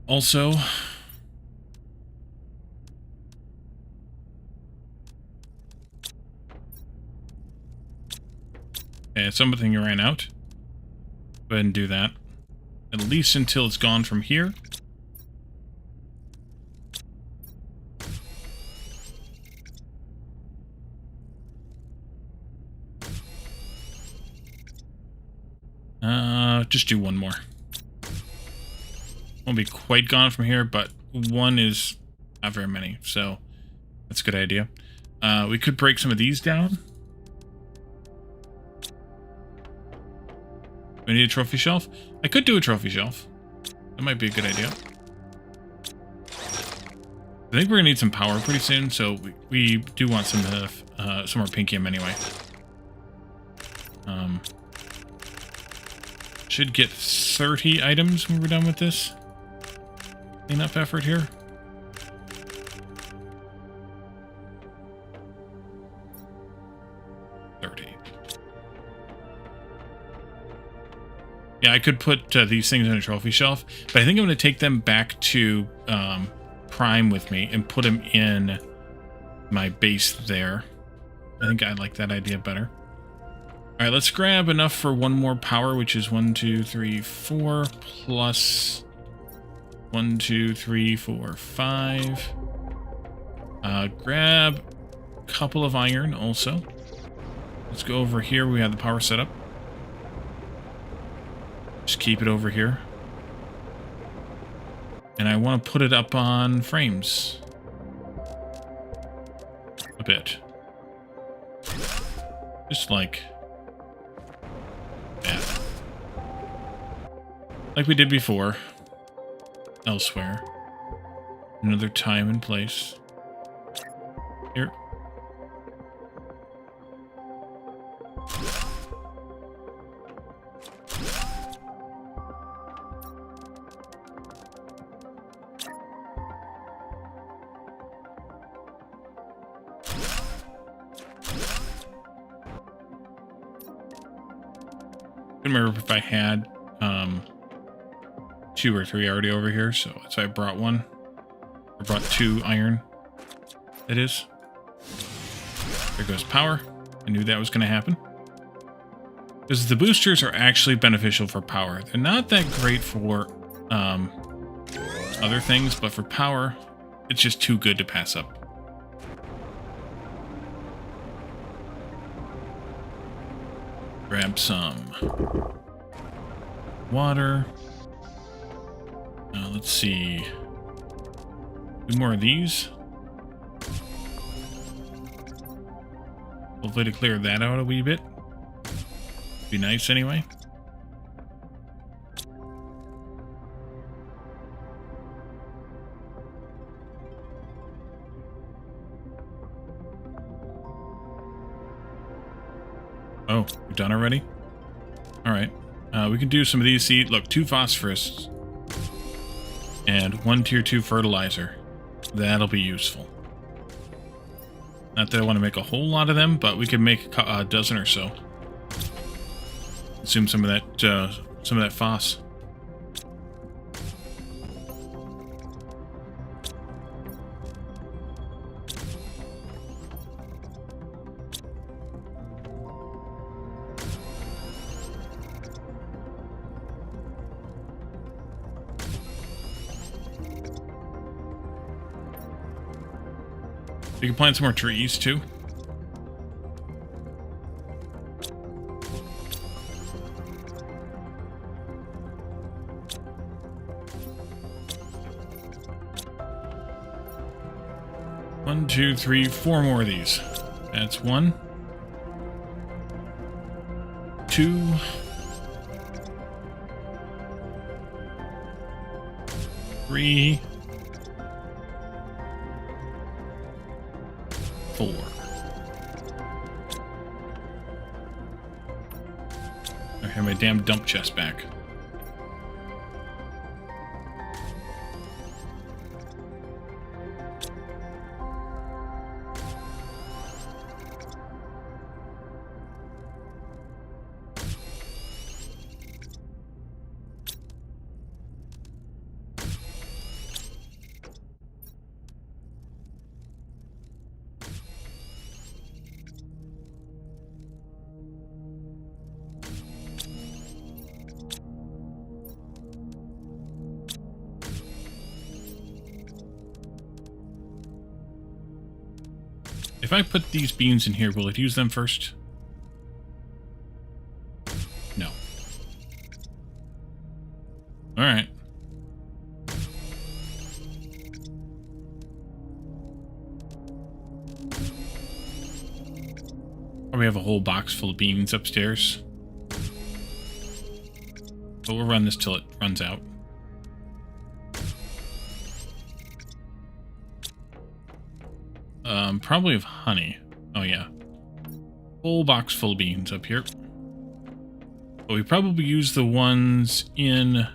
Also, okay, something ran out. Go ahead and do that. At least until it's gone from here. Just do one more. Won't be quite gone from here, but one is not very many, so that's a good idea. We could break some of these down. We need a trophy shelf? I could do a trophy shelf. That might be a good idea. I think we're gonna need some power pretty soon, so we do want some more pinkium anyway. Should get 30 items when we're done with this cleanup effort here. Yeah, I could put these things on a trophy shelf, but I think I'm going to take them back to Prime with me and put them in my base there. I think I like that idea better. All right, let's grab enough for one more power, which is 1, 2, 3, 4, plus 1, 2, 3, 4, 5. Grab a couple of iron also. Let's go over here. We have the power set up. Just keep it over here. And I want to put it up on frames. A bit. Just like that. Like we did before. Elsewhere. Another time and place. Here. I couldn't remember if I had 2 or 3 already over here, so I brought one. I brought 2 iron. It is. There goes power. I knew that was going to happen. Because the boosters are actually beneficial for power. They're not that great for other things, but for power, it's just too good to pass up. Grab some water. Let's see. Do more of these. Hopefully to clear that out a wee bit. Be nice anyway. Oh, we're done already? Alright. We can do some of these. See, look, 2 phosphorus and 1 tier 2 fertilizer. That'll be useful. Not that I want to make a whole lot of them, but we can make a dozen or so. Consume some of that phos. We can plant some more trees, too. One, two, three, 4 more of these. That's 1. 2. 3. 4. I have my damn dump chest back. If I put these beans in here, will it use them first? No. All right. Probably have a whole box full of beans upstairs. But we'll run this till it runs out. Probably of honey. Oh yeah. Whole box full of beans up here. But we probably use the ones in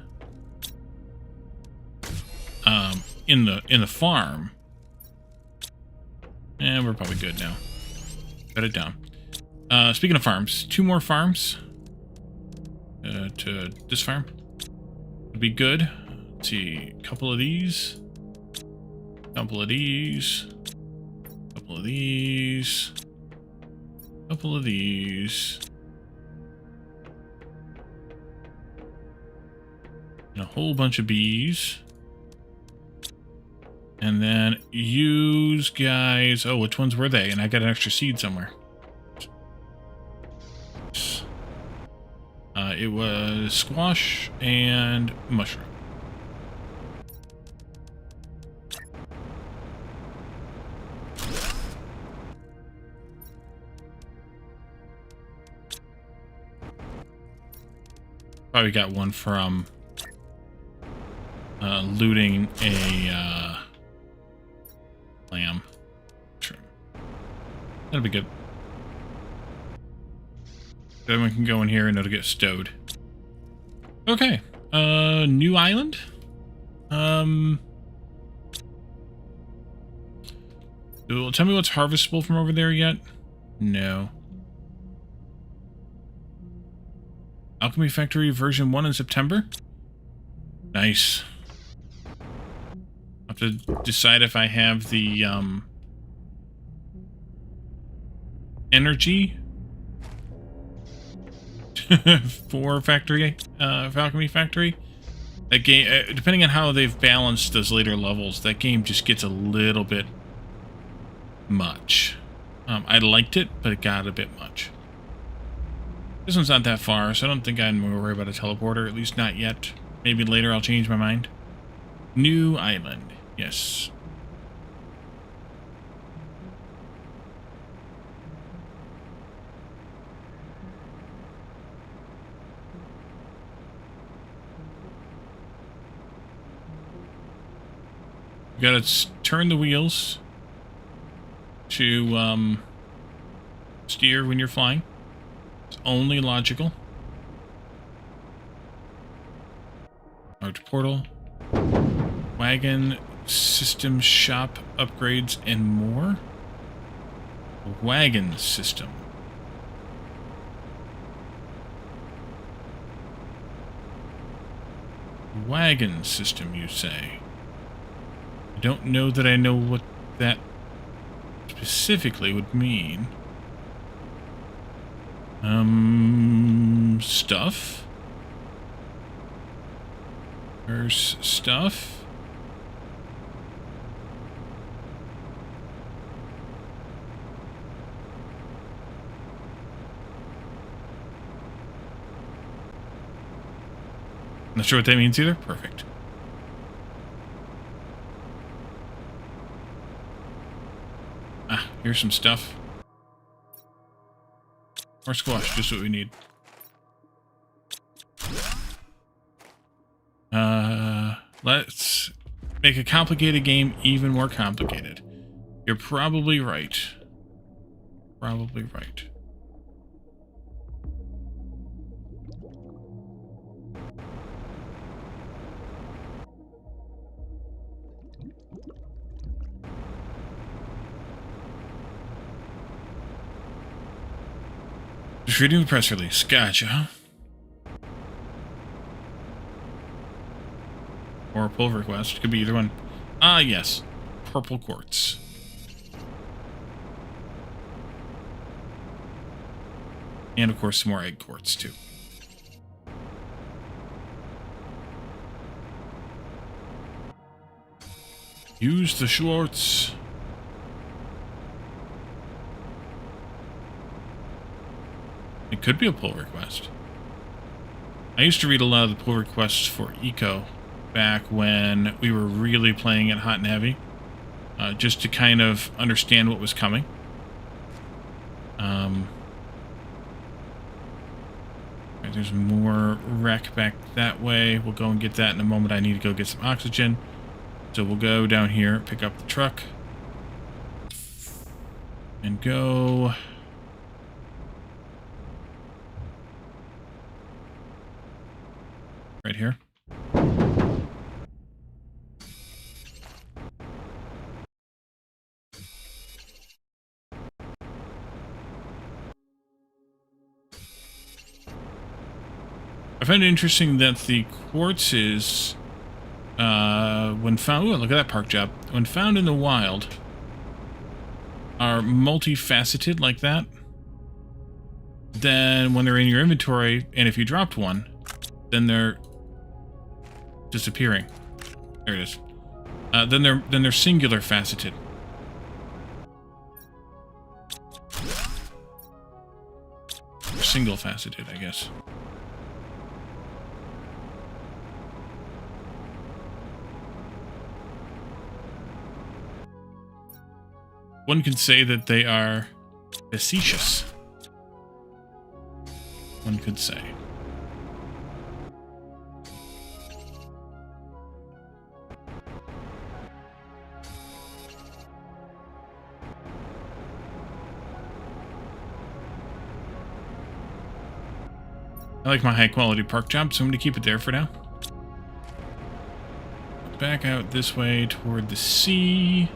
the farm. And we're probably good now. Got it down. Speaking of farms, 2 more farms. To this farm would be good. Let's see, a couple of these. Couple of these. Couple of these. Couple of these. And a whole bunch of bees. And then use guys. Oh, which ones were they? And I got an extra seed somewhere. It was squash and mushroom. Probably got one from looting a lamb. Sure. That'll be good. Everyone can go in here and it'll get stowed. Okay. New island? Tell me what's harvestable from over there yet? No. Alchemy Factory version 1 in September? Nice. I'll have to decide if I have the energy for Alchemy Factory. That game, depending on how they've balanced those later levels, that game just gets a little bit much. I liked it, but it got a bit much. This one's not that far, so I don't think I'm going to worry about a teleporter, at least not yet. Maybe later I'll change my mind. New island, yes. You gotta turn the wheels to steer when you're flying. It's only logical. Large portal. Wagon system shop upgrades and more. Wagon system. Wagon system, you say? I don't know that I know what that specifically would mean. Stuff? There's stuff? Not sure what that means either. Perfect. Ah, here's some stuff. More squash, just what we need. Let's make a complicated game even more complicated. You're probably right. Probably right. Just reading the press release. Gotcha. Or a pull request. Could be either one. Ah, yes. Purple quartz. And, of course, some more egg quartz, too. Use the Schwartz. It could be a pull request. I used to read a lot of the pull requests for Eco back when we were really playing it hot and heavy, just to kind of understand what was coming. Right, there's more wreck back that way. We'll go and get that in a moment. I need to go get some oxygen. So we'll go down here, pick up the truck, and go... right here. I find it interesting that the quartzes, when found... Ooh, look at that park job. When found in the wild, are multifaceted like that. Then when they're in your inventory, and if you dropped one, then they're disappearing. There it is. Then they're singular faceted. Or single faceted, I guess. One could say that they are facetious. One could say. I like my high quality park job, so I'm going to keep it there for now. Back out this way toward the sea.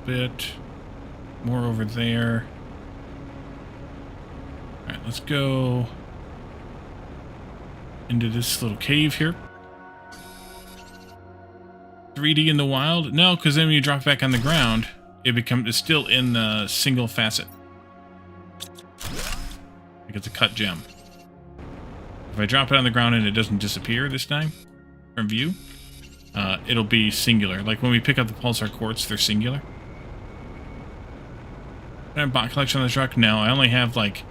Bit more over there. All right, let's go into this little cave here. 3D in the wild? No, because then when you drop back on the ground, it's still in the single facet. Like it's a cut gem. If I drop it on the ground and it doesn't disappear this time from view, it'll be singular. Like when we pick up the pulsar quartz, they're singular. I have bot collection on the truck? No, I only have like,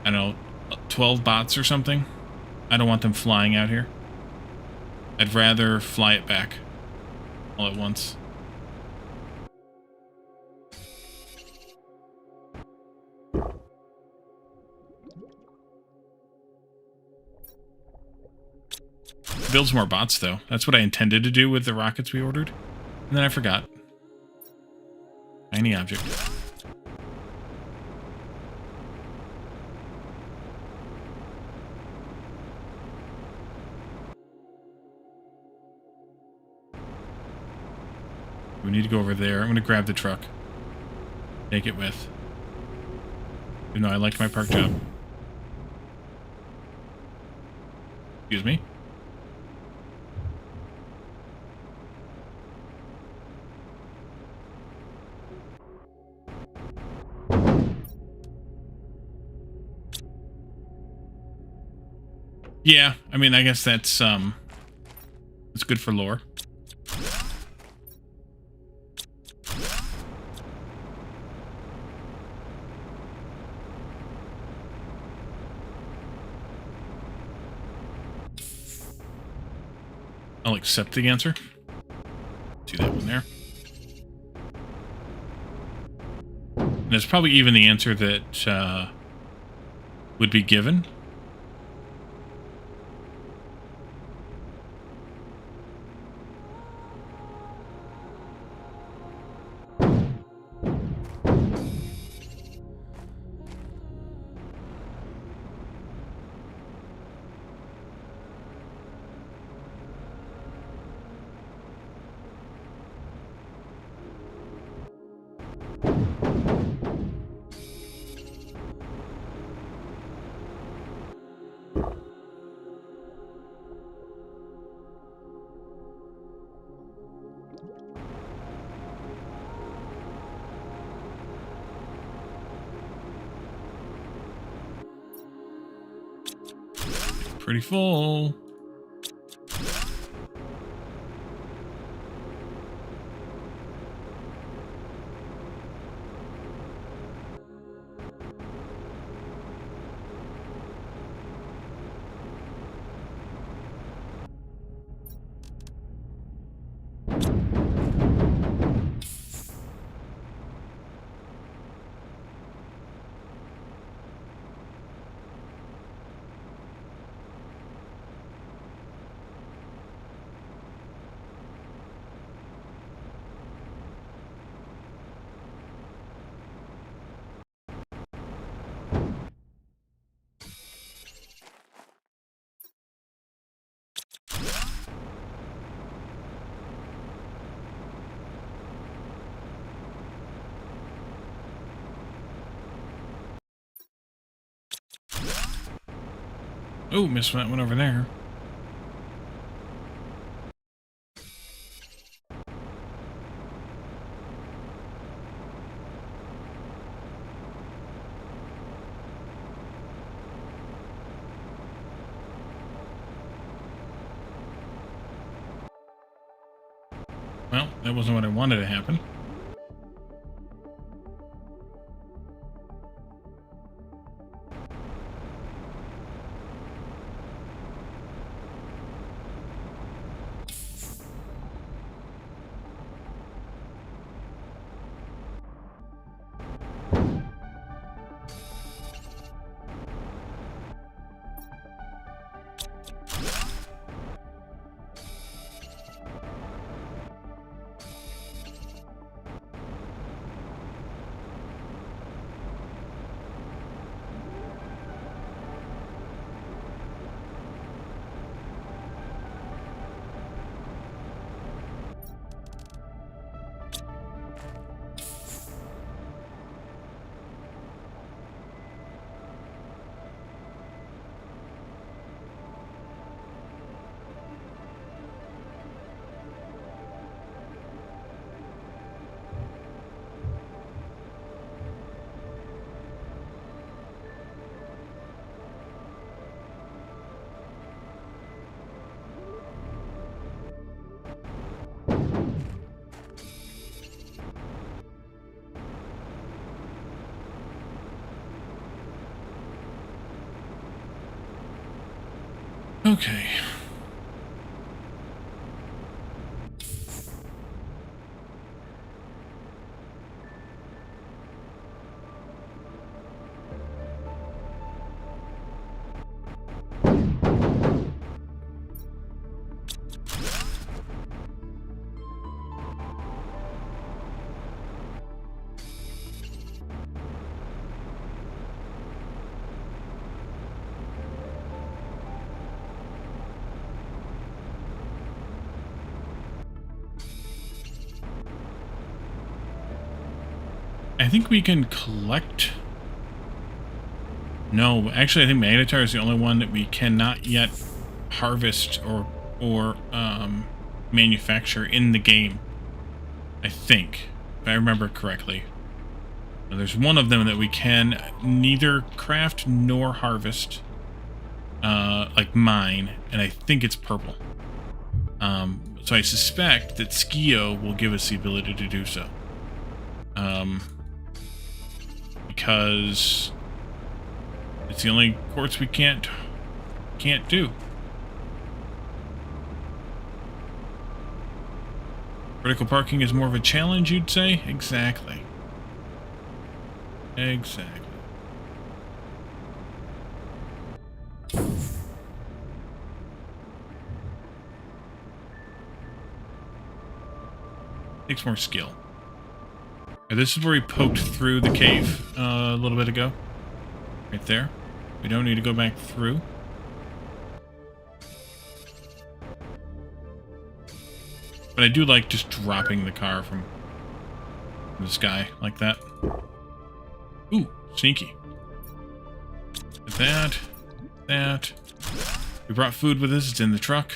I don't know, 12 bots or something. I don't want them flying out here. I'd rather fly it back all at once. Builds more bots though. That's what I intended to do with the rockets we ordered. And then I forgot. Tiny object. We need to go over there. I'm going to grab the truck. Take it with. You know, I liked my park job. Excuse me. Yeah, I mean, I guess that's good for lore. I'll accept the answer. See that one there. And that's probably even the answer that would be given. Pretty full. Oh, missed that one over there. Well, that wasn't what I wanted to happen. Okay. I think we can collect... No, actually I think Magnetar is the only one that we cannot yet harvest or manufacture in the game. I think, if I remember correctly. Now, there's one of them that we can neither craft nor harvest, like mine, and I think it's purple. So I suspect that Skio will give us the ability to do so. Because it's the only quartz we can't do. Vertical parking is more of a challenge, you'd say? Exactly. Exactly. Takes more skill. Right, this is where we poked through the cave a little bit ago. Right there. We don't need to go back through. But I do like just dropping the car from the sky like that. Ooh, sneaky. That. We brought food with us. It's in the truck.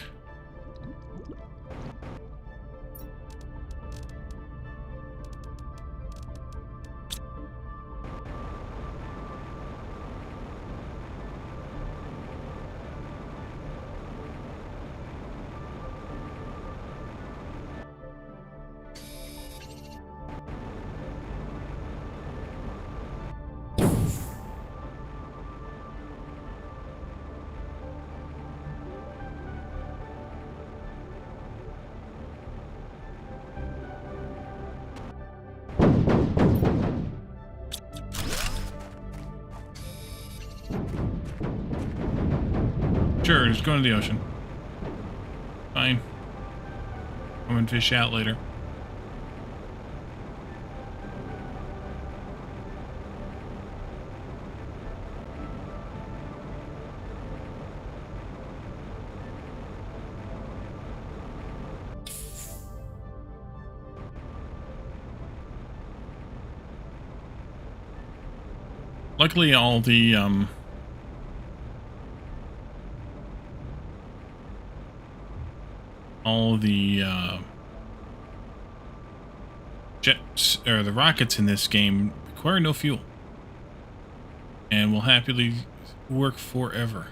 Sure, just go into the ocean. Fine. Come and fish out later. Luckily, all the all the jets or the rockets in this game require no fuel and will happily work forever.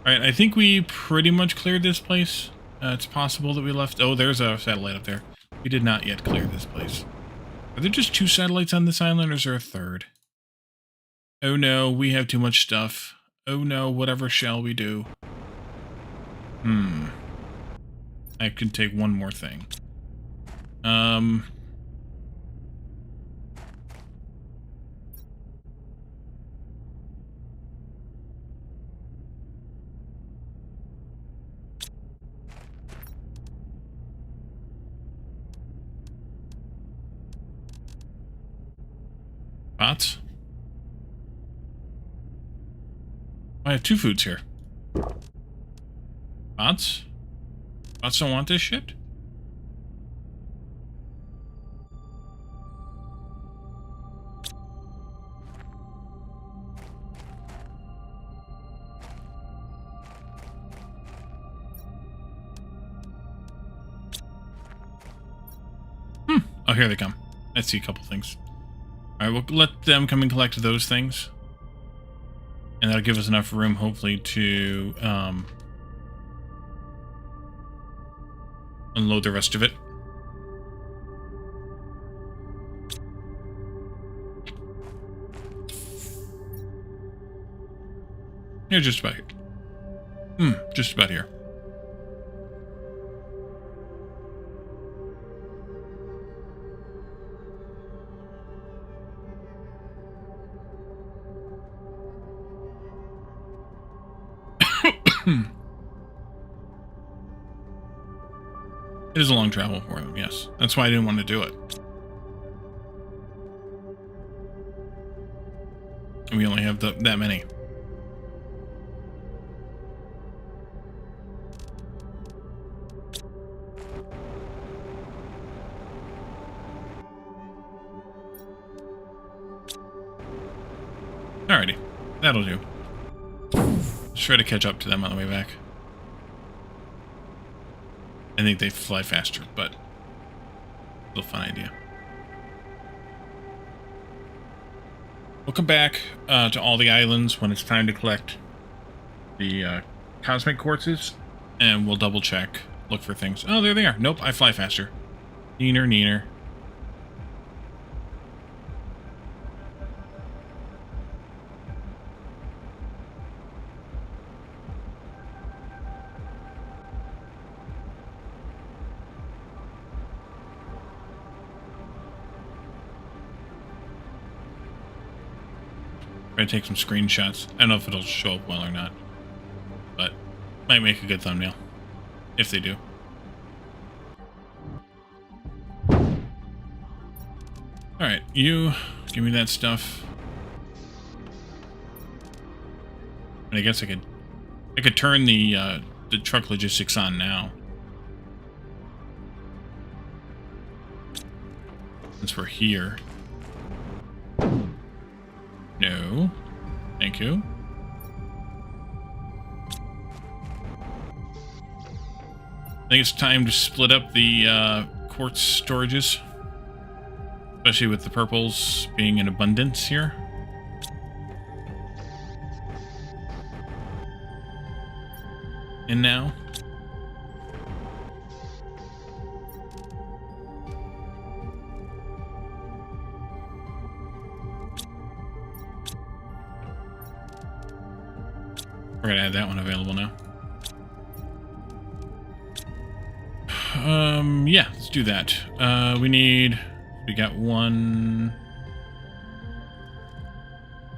All right, I think we pretty much cleared this place. It's possible that we left... Oh, there's a satellite up there. We did not yet clear this place. Are there just 2 satellites on this island, or is there a 3rd? Oh no, we have too much stuff. Oh no, whatever shall we do? I can take one more thing. Bots? I have 2 foods here. Bots? Bots don't want this shit? Oh, here they come. I see a couple things. Alright, we'll let them come and collect those things. And that'll give us enough room, hopefully, to unload the rest of it. Yeah, just about here. Just about here. It is a long travel for them, yes. That's why I didn't want to do it. And we only have that many. Alrighty. That'll do. Let's try to catch up to them on the way back. I think they fly faster, but still a fun idea. We'll come back to all the islands when it's time to collect the cosmic quartzes, and we'll double check, look for things. Oh, there they are. Nope, I fly faster. Neener, neener. I'm gonna take some screenshots. I don't know if it'll show up well or not, but might make a good thumbnail if they do. Alright, you give me that stuff. And I guess I could turn the truck logistics on now. Since we're here. No. Thank you. I think it's time to split up the quartz storages. Especially with the purples being in abundance here. And now. We're gonna have that one available now. Yeah, let's do that. We got 1,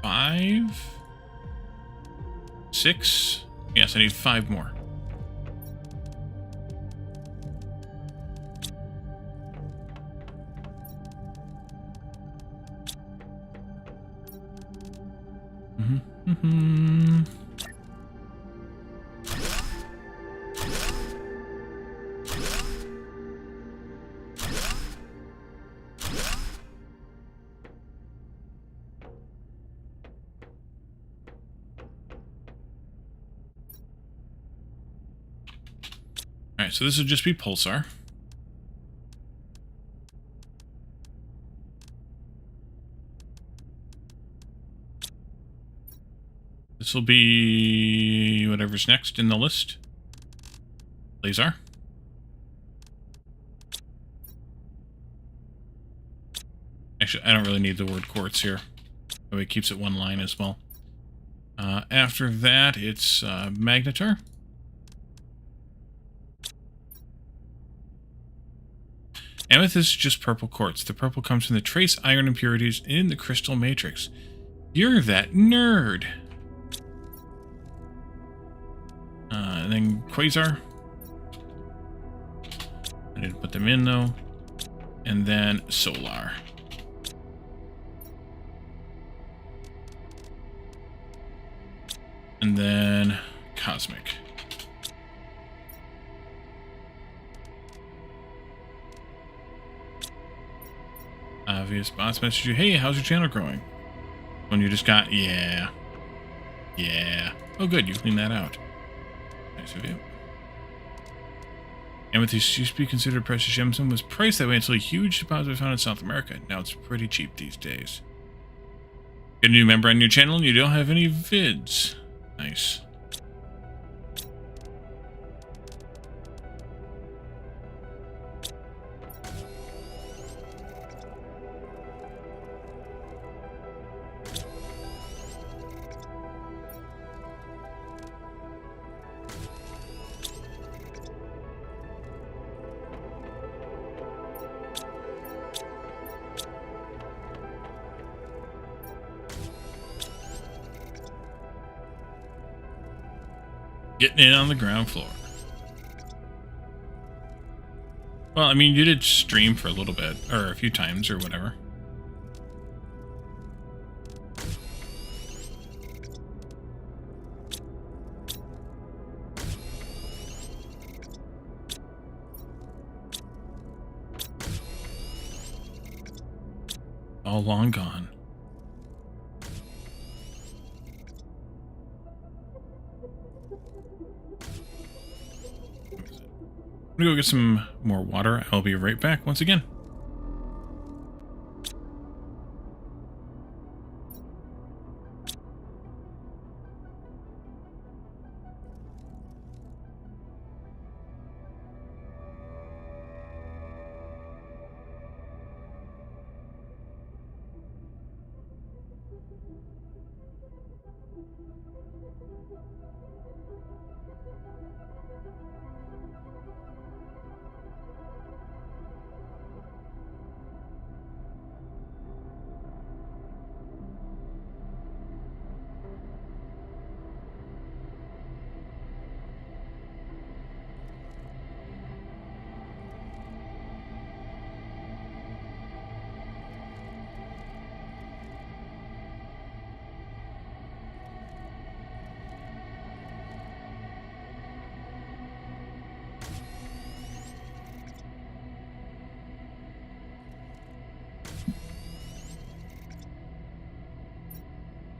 5, 6. Yes, I need 5 more. Alright, so this would just be pulsar. This will be whatever's next in the list. Laser. Actually, I don't really need the word quartz here. That way it keeps it one line as well. After that, it's Magnetar. Amethyst is just purple quartz. The purple comes from the trace iron impurities in the crystal matrix. You're that nerd. And then Quasar. I didn't put them in though. And then Solar. And then Cosmic. Obvious bots message you, hey, how's your channel growing? When you just got, yeah. Oh good, you cleaned that out. Nice of you. Amethyst used to be considered a precious gemstone, was priced that way until a huge deposit was found in South America. Now it's pretty cheap these days. Get a new member on your channel and you don't have any vids. Nice. Getting in on the ground floor. Well, I mean, you did stream for a little bit, or a few times, or whatever. All long gone. I'm gonna go get some more water. I'll be right back once again.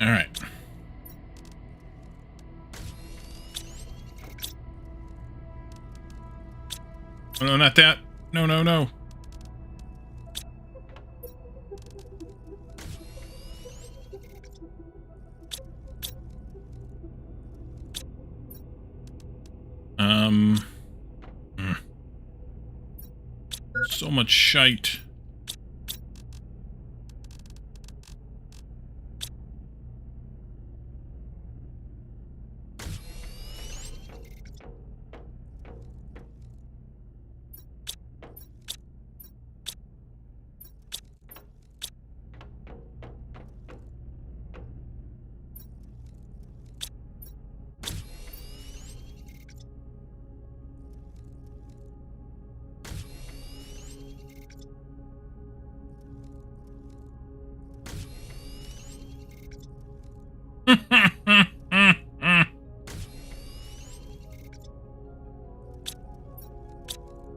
All right. Oh, no, not that. No, no, no. So much shite.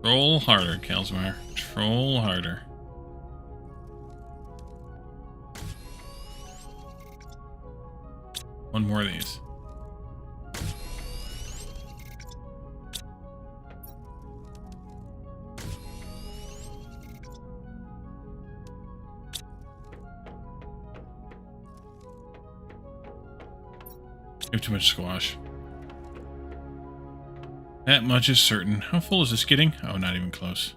Troll harder, Kelsmar. Troll harder. One more of these. We have too much squash. That much is certain. How full is this getting? Oh, not even close.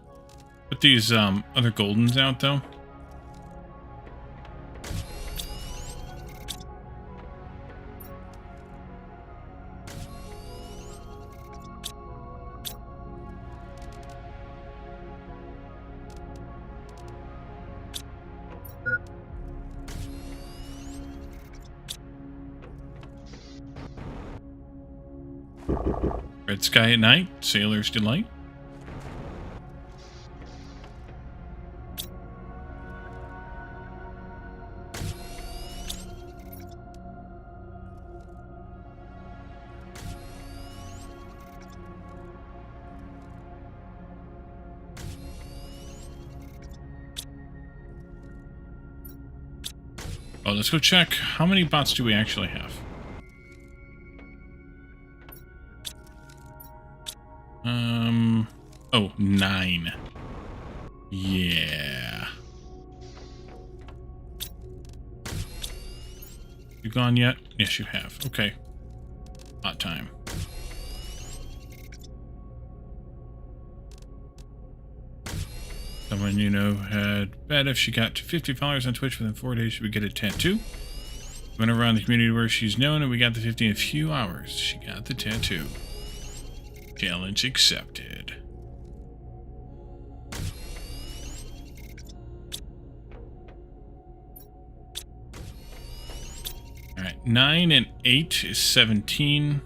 Put these other goldens out, though. Red sky at night, sailor's delight. Oh, let's go check. How many bots do we actually have? Oh, 9. Yeah. You gone yet? Yes, you have. Okay. Hot time. Someone you know had bet if she got to 50 followers on Twitch within 4 days, she would get a tattoo. Went around the community where she's known, and we got the 50 in a few hours. She got the tattoo. Challenge accepted. Alright, 9 and 8 is 17.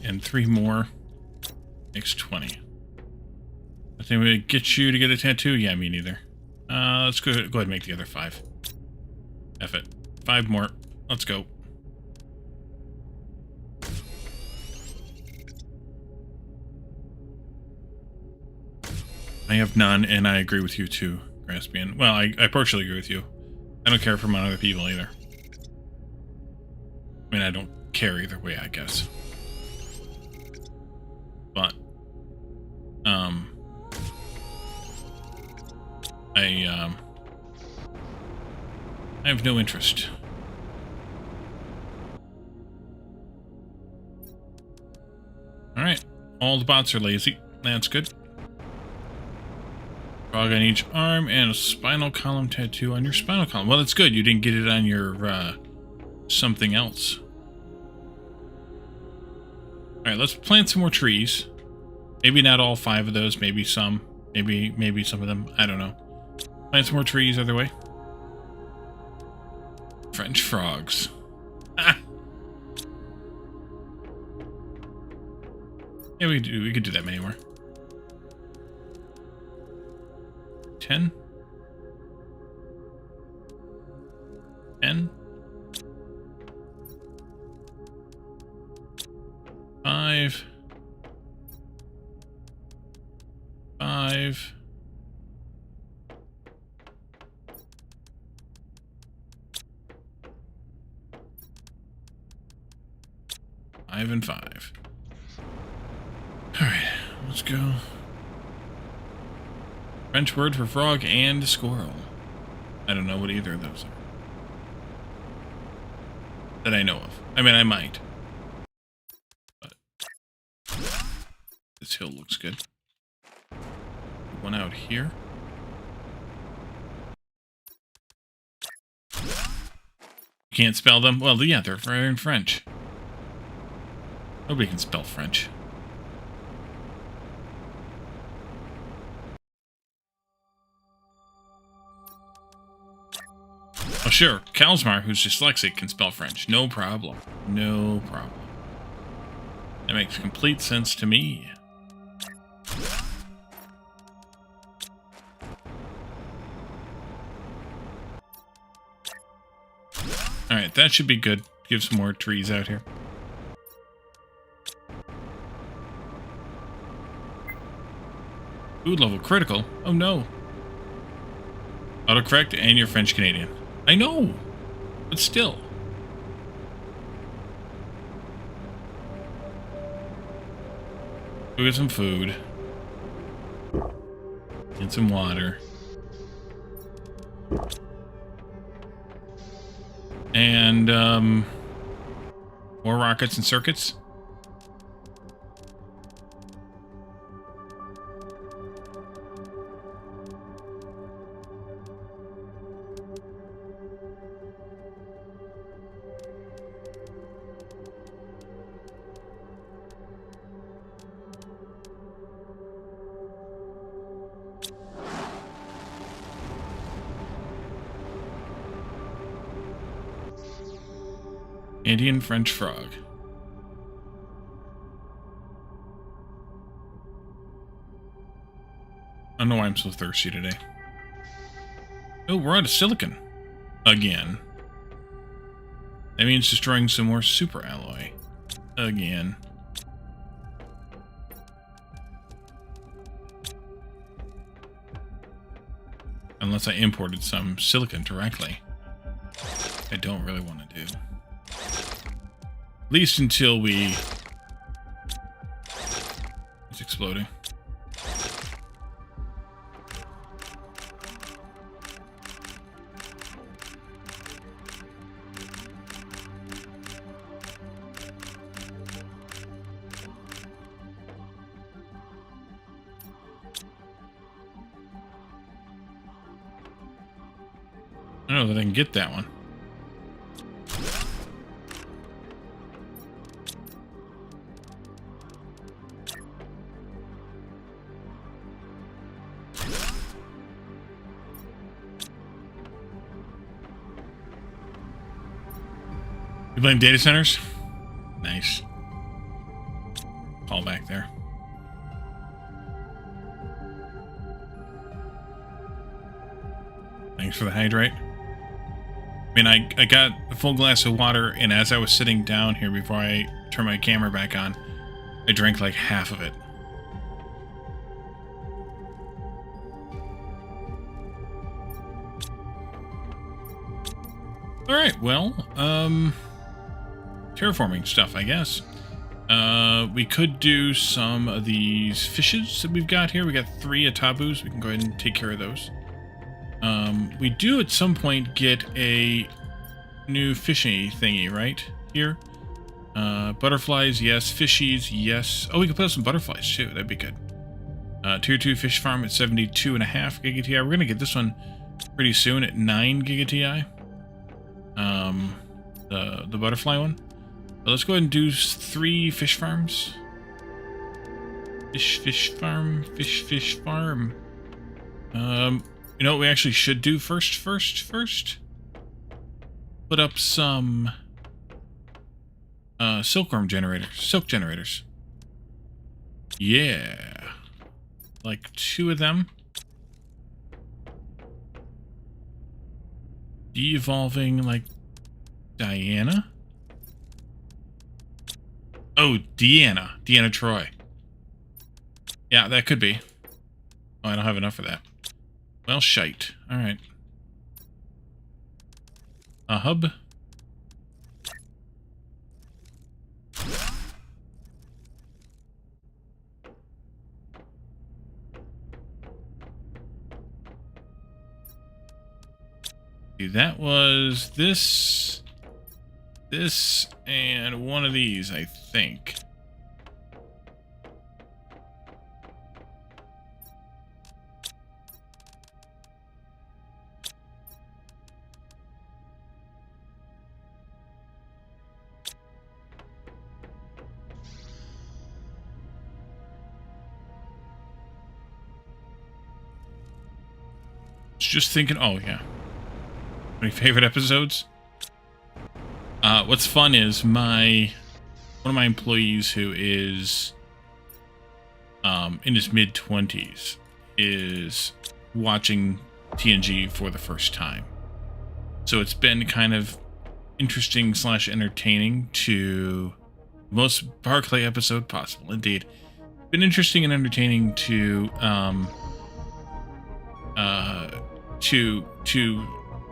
And 3 more makes 20. I think we get you to get a tattoo? Yeah, me neither. Let's go ahead and make the other 5. F it. 5 more. Let's go. I have none, and I agree with you too, Graspian. Well, I partially agree with you. I don't care for my other people either. I mean, I don't care either way, I guess. But, I have no interest. Alright, all the bots are lazy. That's good. Frog on each arm and a spinal column tattoo on your spinal column. Well, that's good. You didn't get it on your, something else. Alright, let's plant some more trees. Maybe not all 5 of those, maybe some. Maybe some of them. I don't know. Plant some more trees other way. French frogs. Ah! Yeah, we could do that many more. 10? 10? 5. 5. 5 and 5. Alright, let's go. French word for frog and squirrel. I don't know what either of those are. That I know of. I mean, I might. But this hill looks good. One out here. You can't spell them? Well, yeah, they're in French. Nobody can spell French. Oh, sure. Kalsmar, who's dyslexic, can spell French. No problem. No problem. That makes complete sense to me. Alright, that should be good. Give some more trees out here. Food level critical? Oh no. Autocorrect and you're French Canadian. I know, but still. Go get some food. Get some water. And, more rockets and circuits. Indian French frog. I don't know why I'm so thirsty today. Oh, we're out of silicon. Again. That means destroying some more super alloy. Again. Unless I imported some silicon directly. I don't really want to do. At least until we... It's exploding. I don't know that I can get that one. You blame data centers? Nice. Call back there. Thanks for the hydrate. I mean, I got a full glass of water, and as I was sitting down here before I turned my camera back on, I drank like half of it. Alright, well, terraforming stuff, I guess. We could do some of these fishes that we've got here. We got 3 atabus. We can go ahead and take care of those. We do at some point get a new fishy thingy, right? Here. Butterflies, yes. Fishies, yes. Oh, we could put up some butterflies, too. That'd be good. Tier 2 fish farm at 72.5 giga-TI. We're going to get this one pretty soon at 9 giga-TI. The butterfly one. So let's go ahead and do 3 fish farms. Fish farm. You know what we actually should do first? Put up some silk generators. Yeah. Like 2 of them. De-evolving like Diana? Oh, Deanna Troy. Yeah, that could be. Oh, I don't have enough for that. Well, shite. Alright. A hub. See, that was this, and one of these, I think. Just thinking, oh yeah. My favorite episodes? What's fun is one of my employees who is in his mid-20s is watching TNG for the first time. So it's been kind of interesting / entertaining to most Barclay episode possible. Indeed. Been interesting and entertaining to to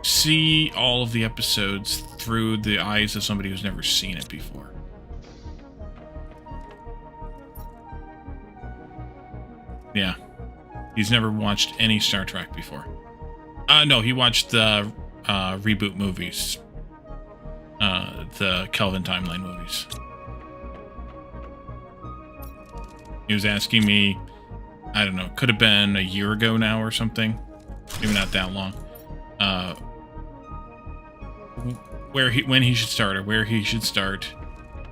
see all of the episodes through the eyes of somebody who's never seen it before. Yeah. He's never watched any Star Trek before. No, he watched the reboot movies. The Kelvin Timeline movies. He was asking me, I don't know, could have been a year ago now or something. Maybe not that long. When he should start or where he should start.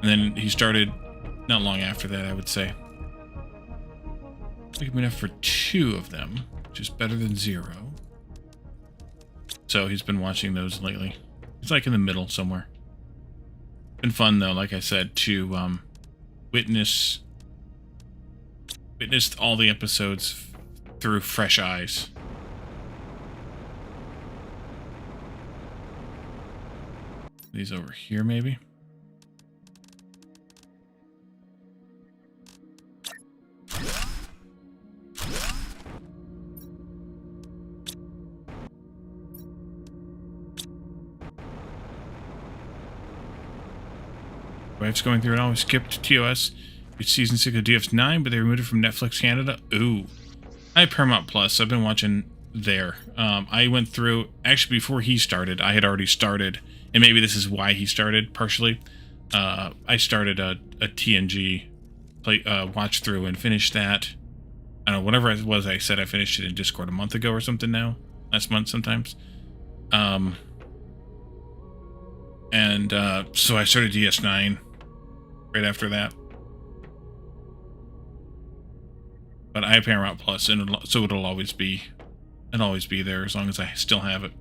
And then he started not long after that, I would say. Good enough for 2 of them, which is better than 0. So he's been watching those lately. He's like in the middle somewhere. Been fun though, like I said, to witness all the episodes through fresh eyes. These over here, maybe. Wife's going through it all. We skipped TOS. It's season 6 of DF9, but they removed it from Netflix Canada. Ooh. I have Paramount Plus. I've been watching there. I went through, actually before he started, I had already started, and maybe this is why he started, partially. I started a TNG watch through and finished that. I don't know, whatever it was I said, I finished it in Discord a month ago or something now. Last month sometimes. So I started DS9 right after that. But I have Paramount Plus, and so it'll always be there as long as I still have it.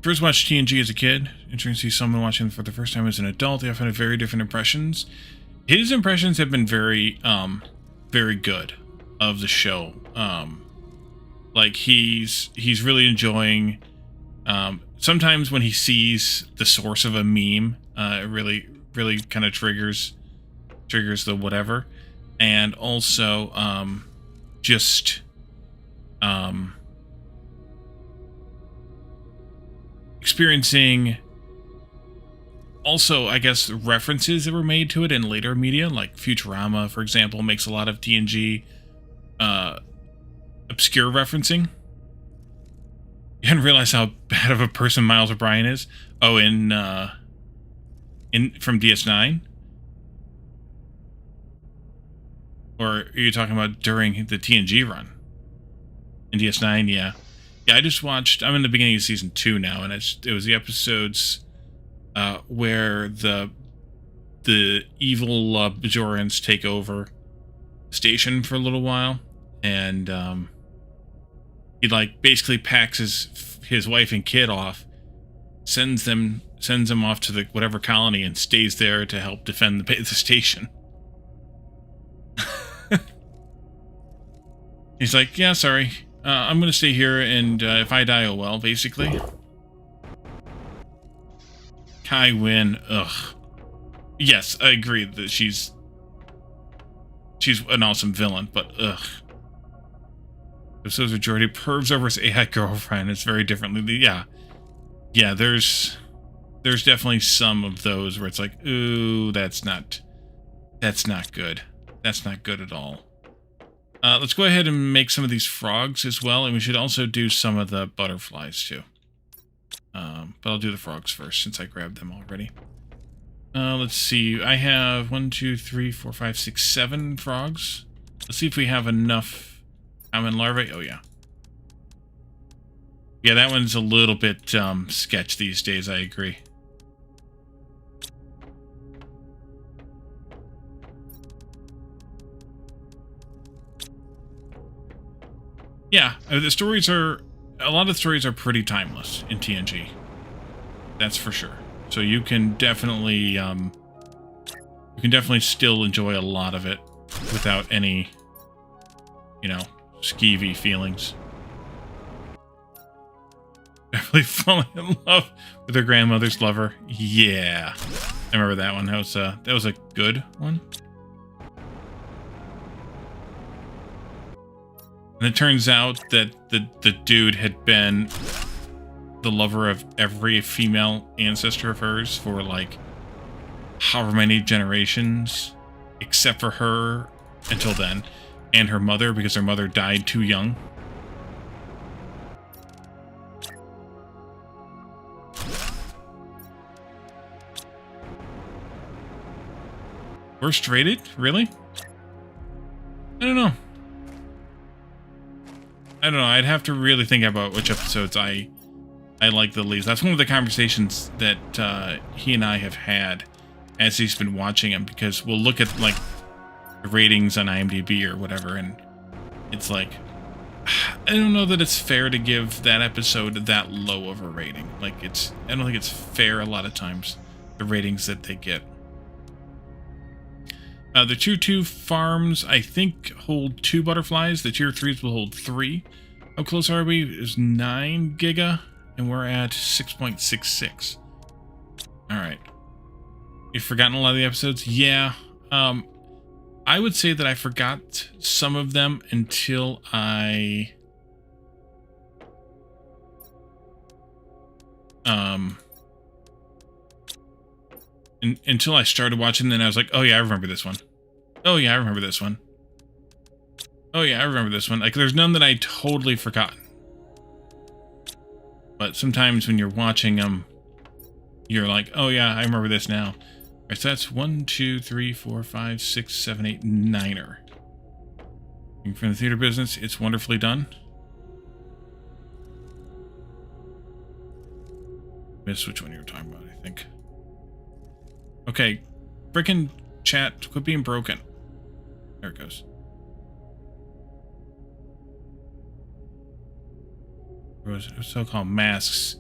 First watched TNG as a kid. Interesting to see someone watching for the first time as an adult. They often have very different impressions. His impressions have been very good of the show. Like he's really enjoying. Sometimes when he sees the source of a meme, it really kind of triggers the whatever, and also experiencing also, I guess, references that were made to it in later media, like Futurama, for example, makes a lot of TNG obscure referencing. You didn't realize how bad of a person Miles O'Brien is. Oh, from DS9? Or are you talking about during the TNG run? In DS9, yeah. Yeah, I just watched, I'm in the beginning of season 2 now, and it was the episodes where the evil Bajorans take over the station for a little while, and he like basically packs his wife and kid off, sends them off to the whatever colony, and stays there to help defend the station. He's like, yeah, sorry, I'm gonna stay here, and if I die, oh well, basically. Kai Wynn, ugh. Yes, I agree that she's an awesome villain, but ugh. Episodes majority pervs over his AI girlfriend. It's very differently. Yeah, there's definitely some of those where it's like, ooh, that's not good. That's not good at all. Let's go ahead and make some of these frogs as well, and we should also do some of the butterflies too. But I'll do the frogs first since I grabbed them already. Let's see. I have 1, 2, 3, 4, 5, 6, 7 frogs. Let's see if we have enough common larvae. Oh yeah. Yeah, that one's a little bit sketch these days. I agree. Yeah, a lot of the stories are pretty timeless in TNG. That's for sure. So you can definitely still enjoy a lot of it without any, skeevy feelings. Definitely falling in love with her grandmother's lover. Yeah, I remember that one. That was a good one. And it turns out that the dude had been the lover of every female ancestor of hers for like however many generations, except for her until then, and her mother, because her mother died too young. Worst rated? Really? I don't know. I'd have to really think about which episodes I like the least. That's one of the conversations that he and I have had as he's been watching them, because we'll look at like the ratings on IMDb or whatever, and it's like, I don't know that it's fair to give that episode that low of a rating. Like, I don't think it's fair a lot of times, the ratings that they get. The Tier 2 farms, I think, hold 2 butterflies. The Tier 3s will hold 3. How close are we? It's 9 giga, and we're at 6.66. Alright. You've forgotten a lot of the episodes? Yeah. I would say that I forgot some of them until until I started watching, then I was like, oh yeah, I remember this one. Oh yeah, I remember this one. Oh yeah, I remember this one. Like, there's none that I totally forgotten. But sometimes when you're watching them, you're like, oh yeah, I remember this now. Alright, so that's 1, 2, 3, 4, 5, 6, 7, 8, 9er. From the theater business, it's wonderfully done. Missed which one you were talking about, I think. Okay, frickin' chat, quit being broken. There it goes. So-called masks.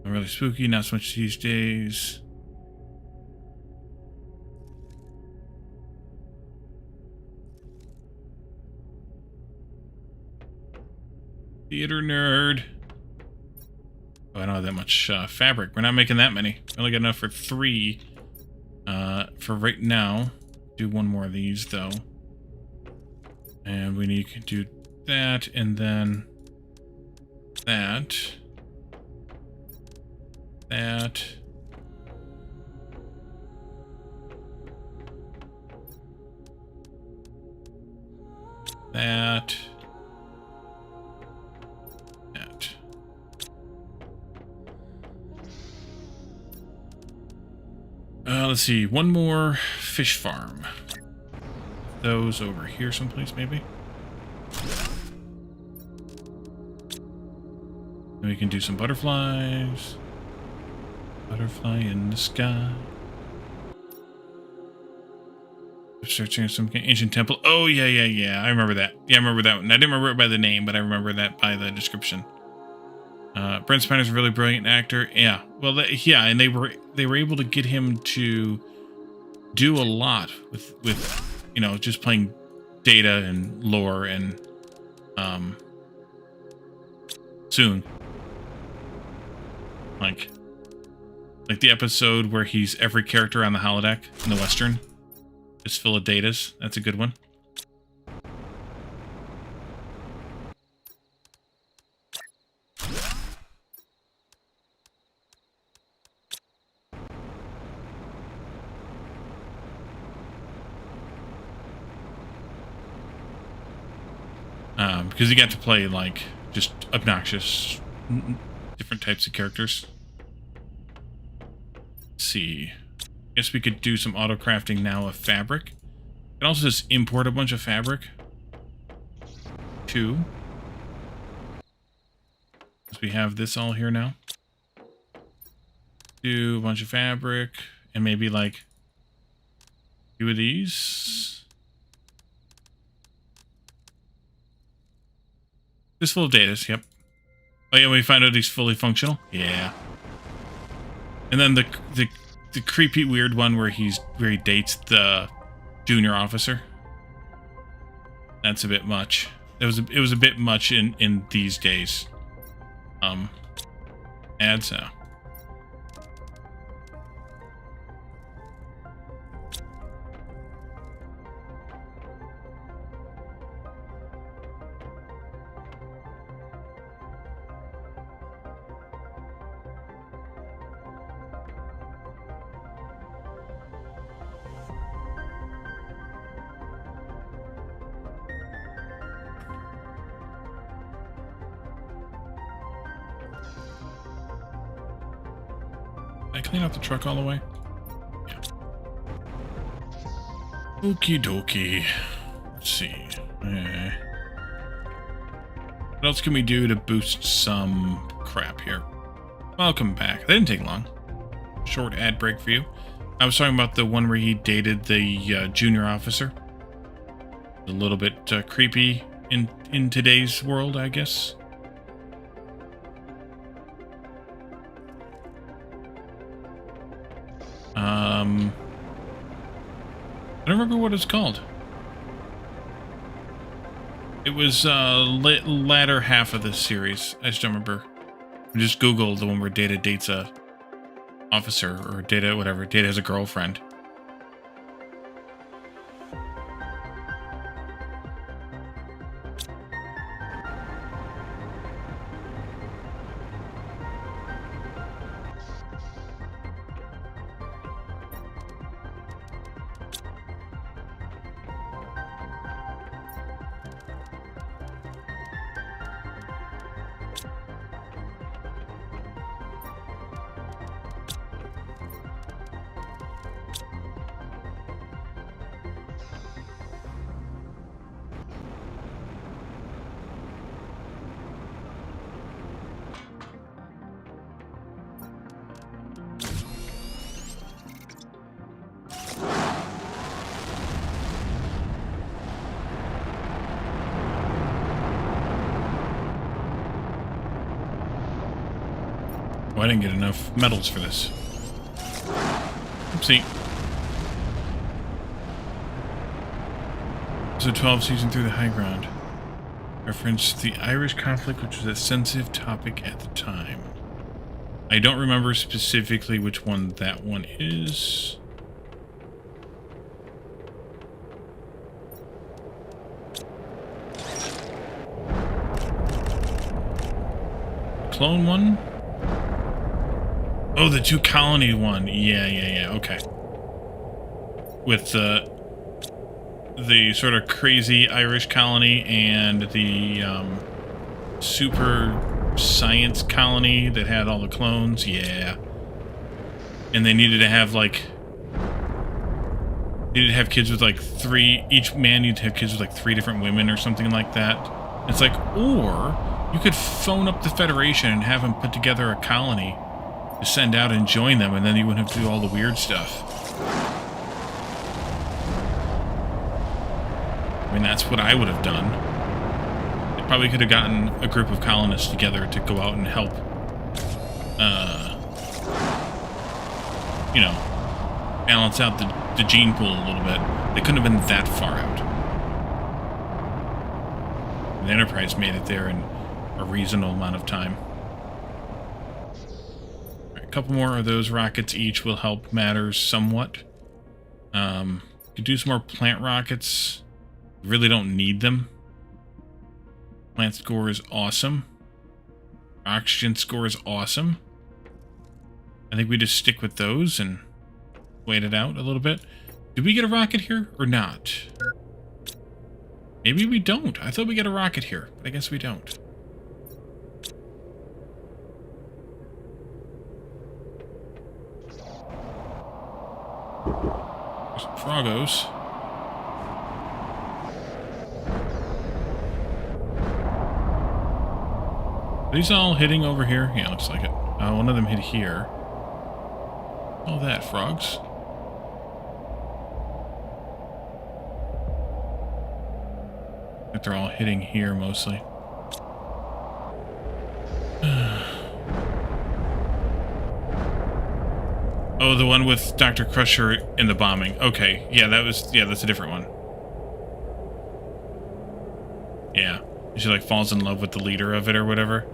Not really spooky, not so much these days. Theater nerd. Oh, I don't have that much fabric. We're not making that many. We only got enough for 3 for right now. Do 1 more of these, though. And we need to do that, and then that. That. That. That. Let's see. 1 more fish farm. Those over here someplace, maybe. And we can do some butterflies. Butterfly in the sky. Searching some ancient temple. Oh, yeah. I remember that. Yeah, I remember that one. I didn't remember it by the name, but I remember that by the description. Brent Spiner's a really brilliant actor. Yeah. Well, yeah, and they were able to get him to do a lot with you know, just playing data and lore and soon. Like the episode where he's every character on the holodeck in the Western. Just full of datas. That's a good one. Because you got to play, like, just obnoxious, different types of characters. Let's see. Guess we could do some auto crafting now of fabric. We can also just import a bunch of fabric. 2. Because we have this all here now. Do a bunch of fabric, and maybe, like, 2 of these. Just full of datas, yep. Oh yeah, we find out he's fully functional? Yeah. And then the creepy weird one where he dates the junior officer. That's a bit much. It was a bit much in these days. Ads now. Did I clean out the truck all the way? Yeah. Okie dokie. Let's see. What else can we do to boost some crap here? Welcome back. That didn't take long. Short ad break for you. I was talking about the one where he dated the junior officer. A little bit creepy in today's world, I guess. I don't remember what it's called. It was latter half of this series. I just don't remember. I just Googled the one where Data dates a officer, or Data, whatever. Data has a girlfriend. Oh, I didn't get enough medals for this. Oopsie. Episode 12, Season 3, The High Ground. Reference the Irish conflict, which was a sensitive topic at the time. I don't remember specifically which one that one is. Clone one? Oh, the two colony one. Yeah, okay. With the sort of crazy Irish colony and the super science colony that had all the clones. Yeah. And they needed to have like kids with like each man needed to have kids with like 3 different women or something like that. It's like, or you could phone up the Federation and have them put together a colony to send out and join them, and then you wouldn't have to do all the weird stuff. I mean, that's what I would have done. They probably could have gotten a group of colonists together to go out and help, you know, balance out the gene pool a little bit. They couldn't have been that far out. The Enterprise made it there in a reasonable amount of time. A couple more of those rockets each will help matters somewhat. Could do some more plant rockets. Really don't need them. Plant score is awesome. Oxygen score is awesome. I think we just stick with those and wait it out a little bit. Did we get a rocket here or not? Maybe we don't. I thought we got a rocket here, but I guess we don't. There's some Froggos. Are these all hitting over here? Yeah, looks like it. One of them hit here. All that, frogs. But they're all hitting here mostly. Oh, the one with Dr. Crusher in the bombing. Okay, yeah, that's a different one. Yeah, she like falls in love with the leader of it or whatever.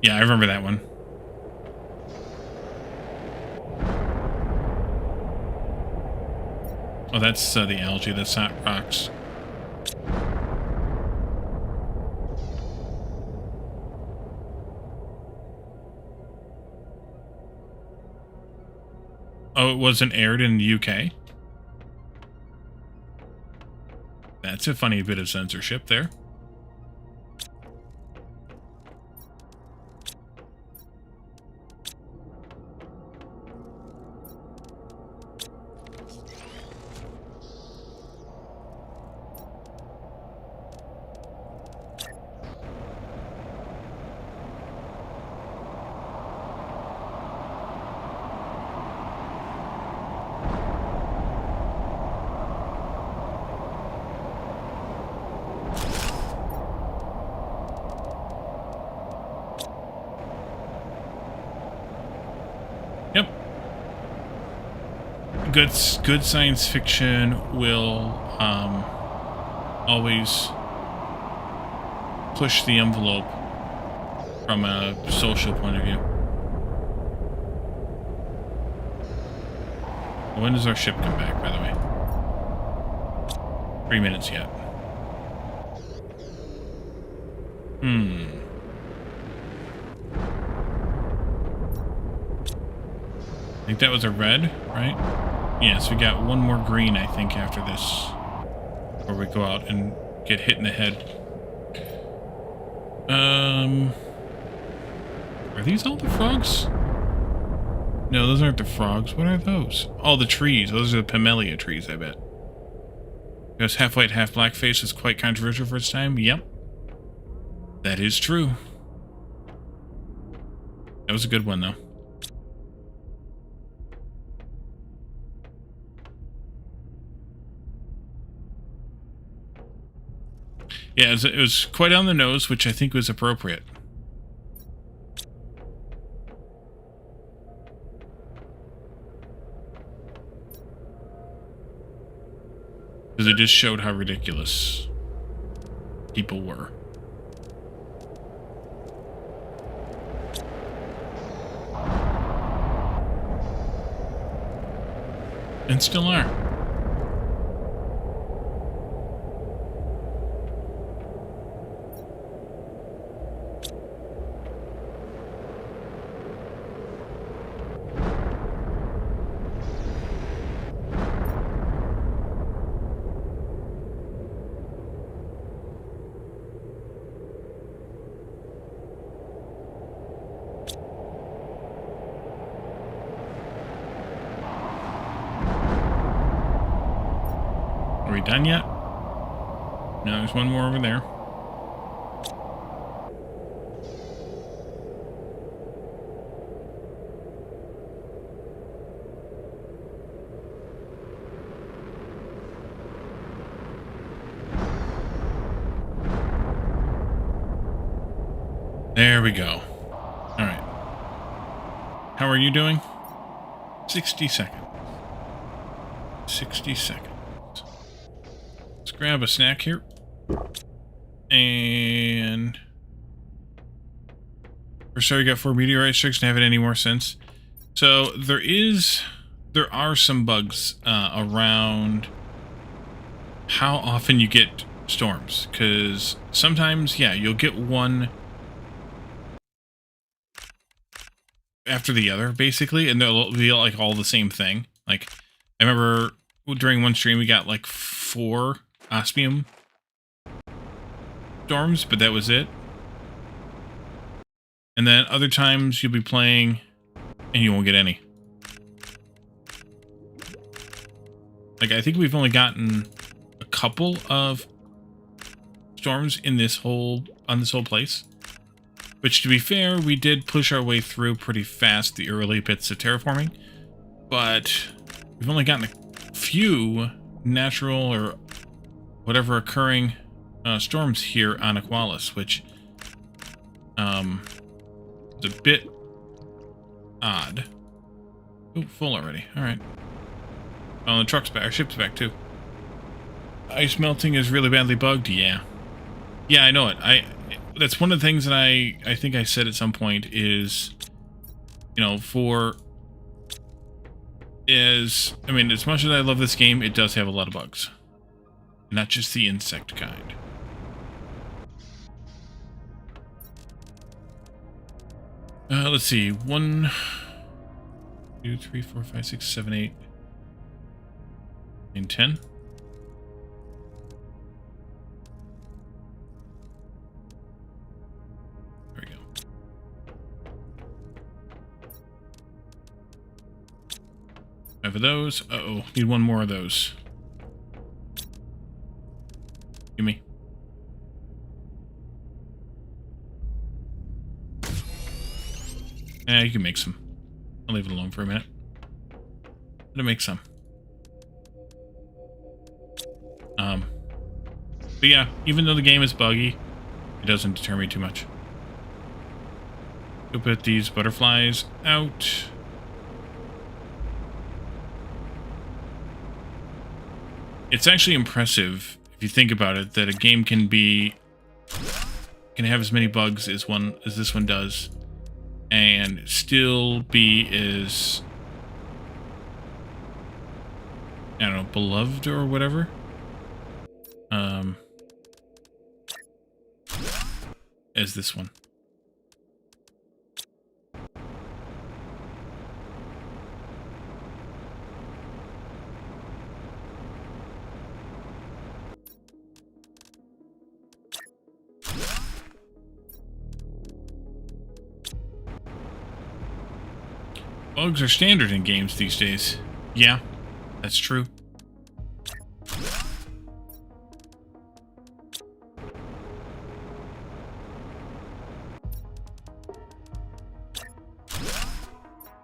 Yeah, I remember that one. Oh, that's the algae. That's not rocks. Oh, it wasn't aired in the UK? That's a funny bit of censorship there. Yep. Good science fiction will always push the envelope from a social point of view. When does our ship come back, by the way? 3 minutes yet. I think that was a red, right? Yeah, so we got one more green, I think, after this. Before we go out and get hit in the head. Are these all the frogs? No, those aren't the frogs. What are those? Oh, the trees. Those are the Pimelia trees, I bet. Because half white, half black face is quite controversial for its time. Yep. That is true. That was a good one, though. Yeah, it was quite on the nose, which I think was appropriate. Because it just showed how ridiculous people were. And still are. Are we done yet? No, there's one more over there. There we go. All right. How are you doing? 60 seconds. 60 seconds. Let's grab a snack here. And... we're sorry we got 4 meteorite strikes and haven't any more since. So there are some bugs around how often you get storms. Because sometimes, yeah, you'll get one after the other, basically, and they'll be like all the same thing. Like, I remember during one stream we got like 4 osmium storms, but that was it. And then other times you'll be playing and you won't get any. Like, I think we've only gotten a couple of storms in this whole place. Which, to be fair, we did push our way through pretty fast the early bits of terraforming. But we've only gotten a few natural or whatever occurring storms here on Aqualis, which is a bit odd. Oh, full already. Alright. Oh, the truck's back. Our ship's back, too. Ice melting is really badly bugged? Yeah. Yeah, I know it. That's one of the things that I think I said at some point is, you know, I mean, as much as I love this game, it does have a lot of bugs. Not just the insect kind. Let's see. One 2, 3, 4, 5, 6, 7, 8, 9, 10. There we go. 5 of those. Uh-oh, need 1 more of those. Give me. You can make some. I'll leave it alone for a minute. Let it make some. But yeah, even though the game is buggy, it doesn't deter me too much. Go put these butterflies out. It's actually impressive, if you think about it, that a game can have as many bugs as this one does, and still be as, I don't know, beloved or whatever. As this one. Bugs are standard in games these days. Yeah, that's true.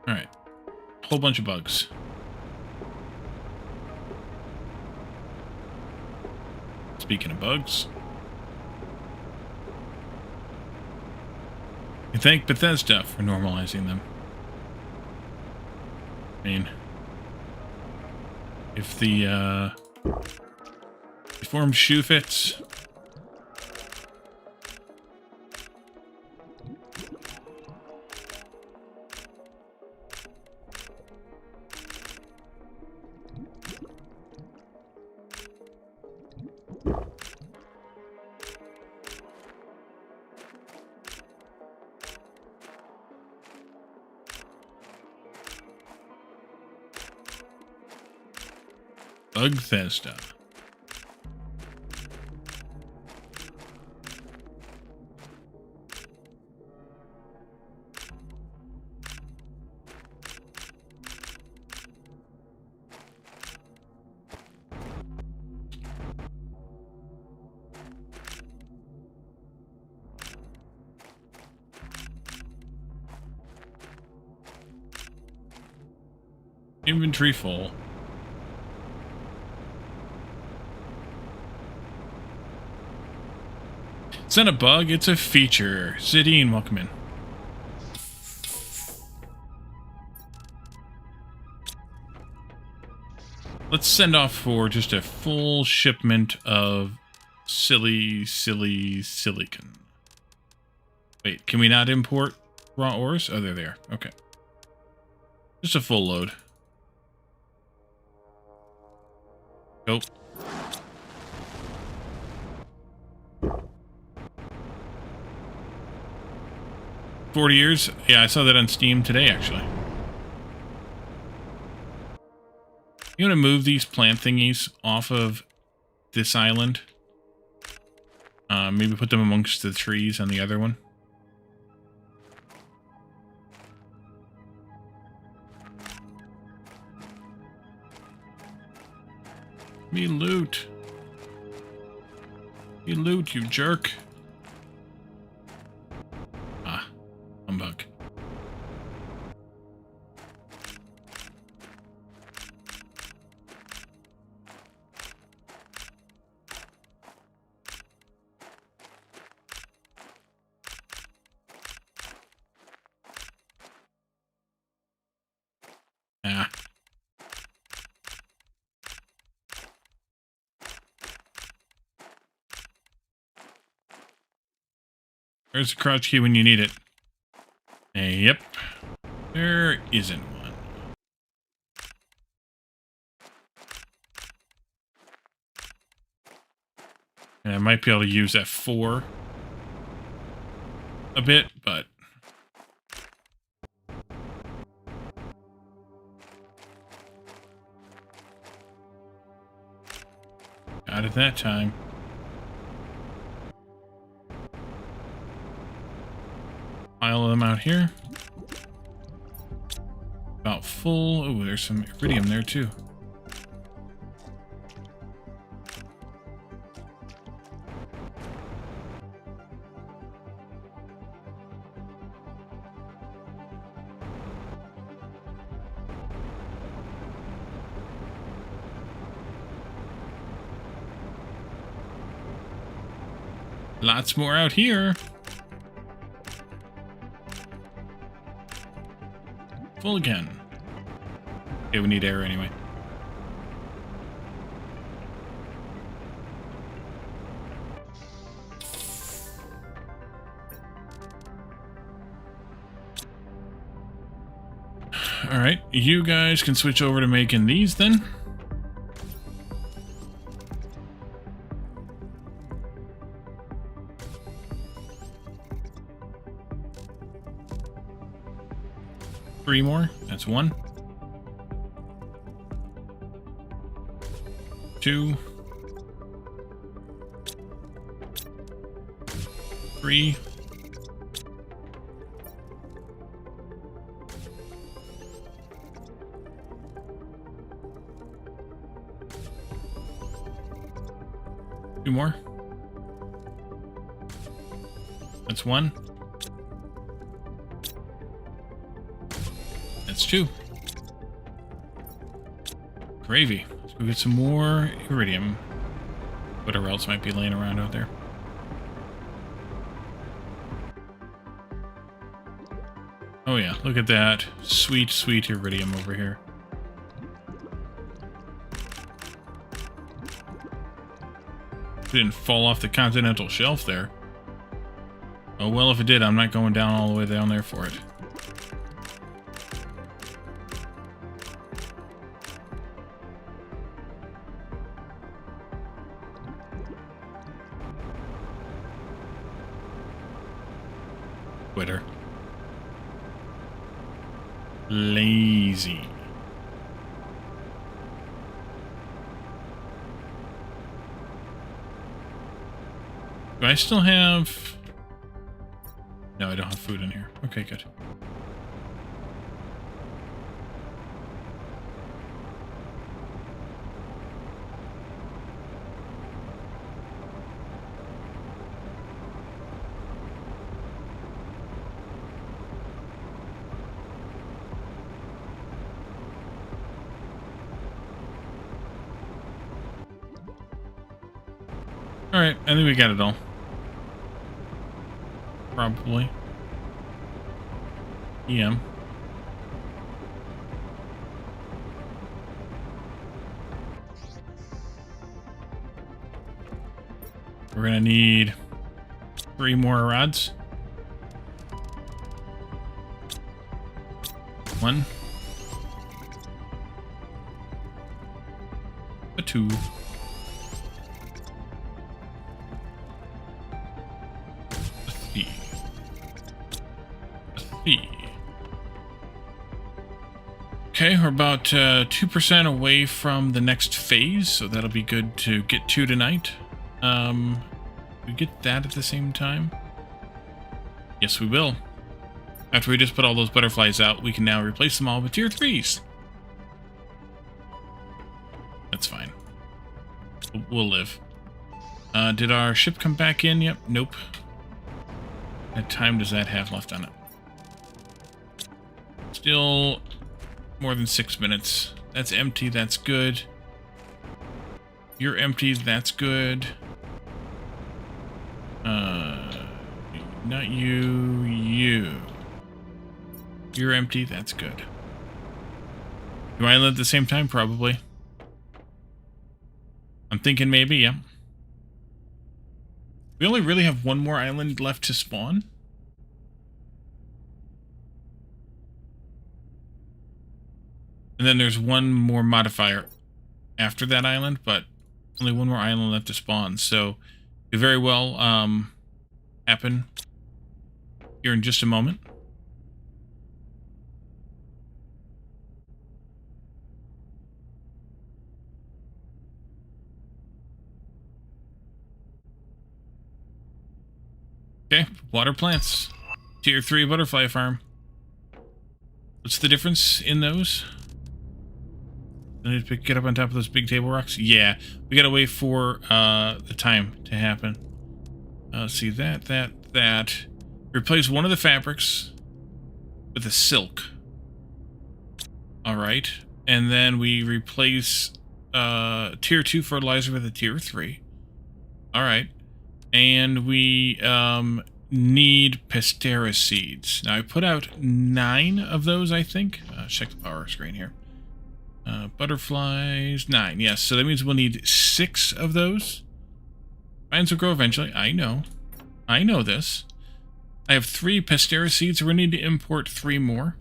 Alright. Whole bunch of bugs. Speaking of bugs. I thank Bethesda for normalizing them. I mean, if the deformed shoe fits. Bethesda. Inventory full. It's not a bug, it's a feature. Zidane, welcome in. Let's send off for just a full shipment of silly silicon. Wait, can we not import raw ores? Oh, they're there. Okay. Just a full load. Go. $40 years? Yeah, I saw that on Steam today, actually. You want to move these plant thingies off of this island? Maybe put them amongst the trees on the other one. Me loot. Me loot, you jerk. Ah, humbug. Ah. Where's the crouch key when you need it? Yep. There isn't one. And I might be able to use F4 a bit, but Not at that time. Pile them out here. About full. Oh, there's some iridium there too. Lots more out here. Full again. Okay, we need air anyway. Alright, you guys can switch over to making these then. Three more. That's 1. 2. 3. 2 more. That's 1. That's 2. Gravy. Let's go get some more iridium. Whatever else might be laying around out there. Oh yeah, look at that. Sweet, sweet iridium over here. Didn't fall off the continental shelf there. Oh well, if it did, I'm not going down all the way down there for it. Quitter. Lazy. Do I still have... No, I don't have food in here. Okay, good. Alright, I think we got it all. Probably. EM. We're gonna need 3 more rods. 1. 2. 3. Okay, we're about 2% away from the next phase, so that'll be good to get to tonight. We get that at the same time? Yes, we will. After we just put all those butterflies out, we can now replace them all with tier 3s. That's fine. We'll live. Did our ship come back in? Yep, nope. What time does that have left on it? Still more than 6 minutes. That's empty, that's good. You're empty, that's good. Not you, you. You're empty, that's good. Do I land at the same time? Probably. I'm thinking maybe, yeah. We only really have one more island left to spawn. And then there's one more modifier after that island, but only one more island left to spawn. So it very well happen here in just a moment. water plants. Tier 3 butterfly farm. What's the difference in those? I need to get up on top of those big table rocks? Yeah, we gotta wait for the time to happen. See, that. Replace one of the fabrics with a silk. Alright. And then we replace tier 2 fertilizer with a tier 3. Alright. And we need Pastera seeds. Now I put out 9 of those, I think. Check the power screen here. Butterflies, 9. Yes, so that means we'll need 6 of those. Vines will grow eventually. I know this. I have 3 Pastera seeds, so we need to import 3 more.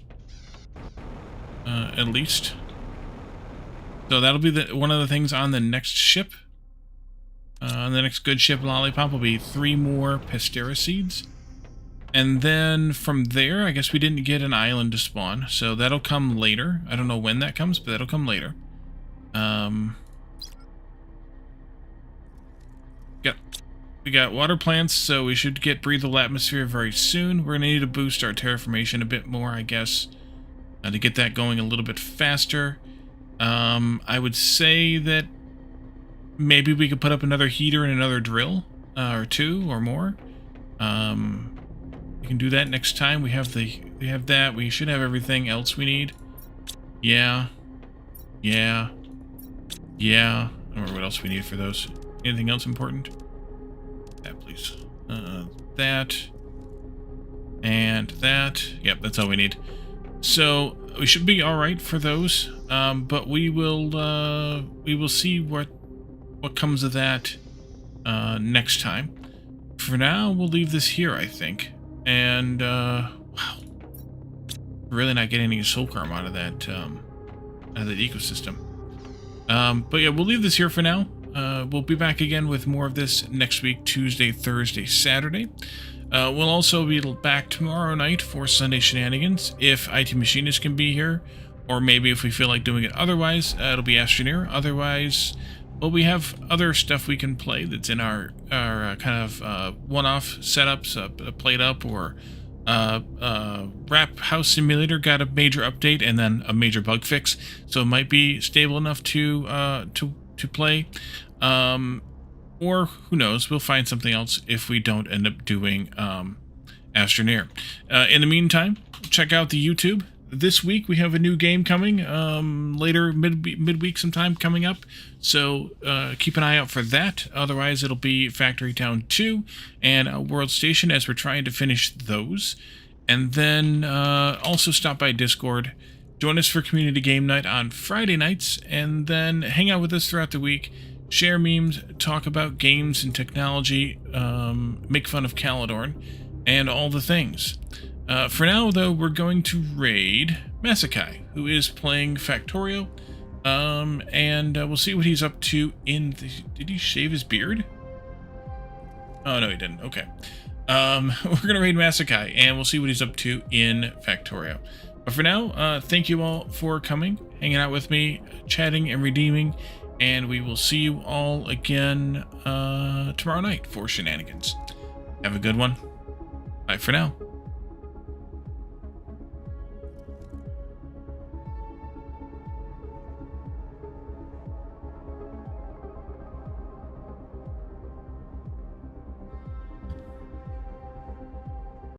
At least. So that'll be one of the things on the next ship. On the next good ship, Lollipop, will be 3 more Pastera seeds. And then from there, I guess we didn't get an island to spawn, so that'll come later. I don't know when that comes, but that'll come later. We got water plants, so we should get breathable atmosphere very soon. We're going to need to boost our terraformation a bit more, I guess, to get that going a little bit faster. I would say that maybe we could put up another heater and another drill, or 2 or more. We can do that next time. We have that. We should have everything else we need. Yeah. I don't remember what else we need for those. Anything else important? That, please. That. And that. Yep, that's all we need. So we should be all right for those. But we will see what comes of that next time. For now, we'll leave this here, I think. And wow, really not getting any soul karma out of that ecosystem. But yeah, we'll leave this here for now. We'll be back again with more of this next week, Tuesday, Thursday, Saturday. We'll also be back tomorrow night for Sunday Shenanigans, if IT Machinist can be here, or maybe if we feel like doing it otherwise, it'll be Astroneer. Otherwise, well, we have other stuff we can play that's in our kind of one-off setups, Played Up, or Wrap House Simulator got a major update and then a major bug fix, so it might be stable enough to play. Or who knows, we'll find something else if we don't end up doing Astroneer. In the meantime, check out the YouTube. This week we have a new game coming, later midweek sometime coming up, so keep an eye out for that. Otherwise it'll be Factory Town 2 and World Station as we're trying to finish those. And then also stop by Discord, join us for Community Game Night on Friday nights, and then hang out with us throughout the week, share memes, talk about games and technology, make fun of Caledorn, and all the things. For now, though, we're going to raid Masakai, who is playing Factorio, and we'll see what he's up to in the... Did he shave his beard? Oh, no, he didn't. Okay. We're going to raid Masakai, and we'll see what he's up to in Factorio. But for now, thank you all for coming, hanging out with me, chatting and redeeming, and we will see you all again tomorrow night for Shenanigans. Have a good one. Bye for now.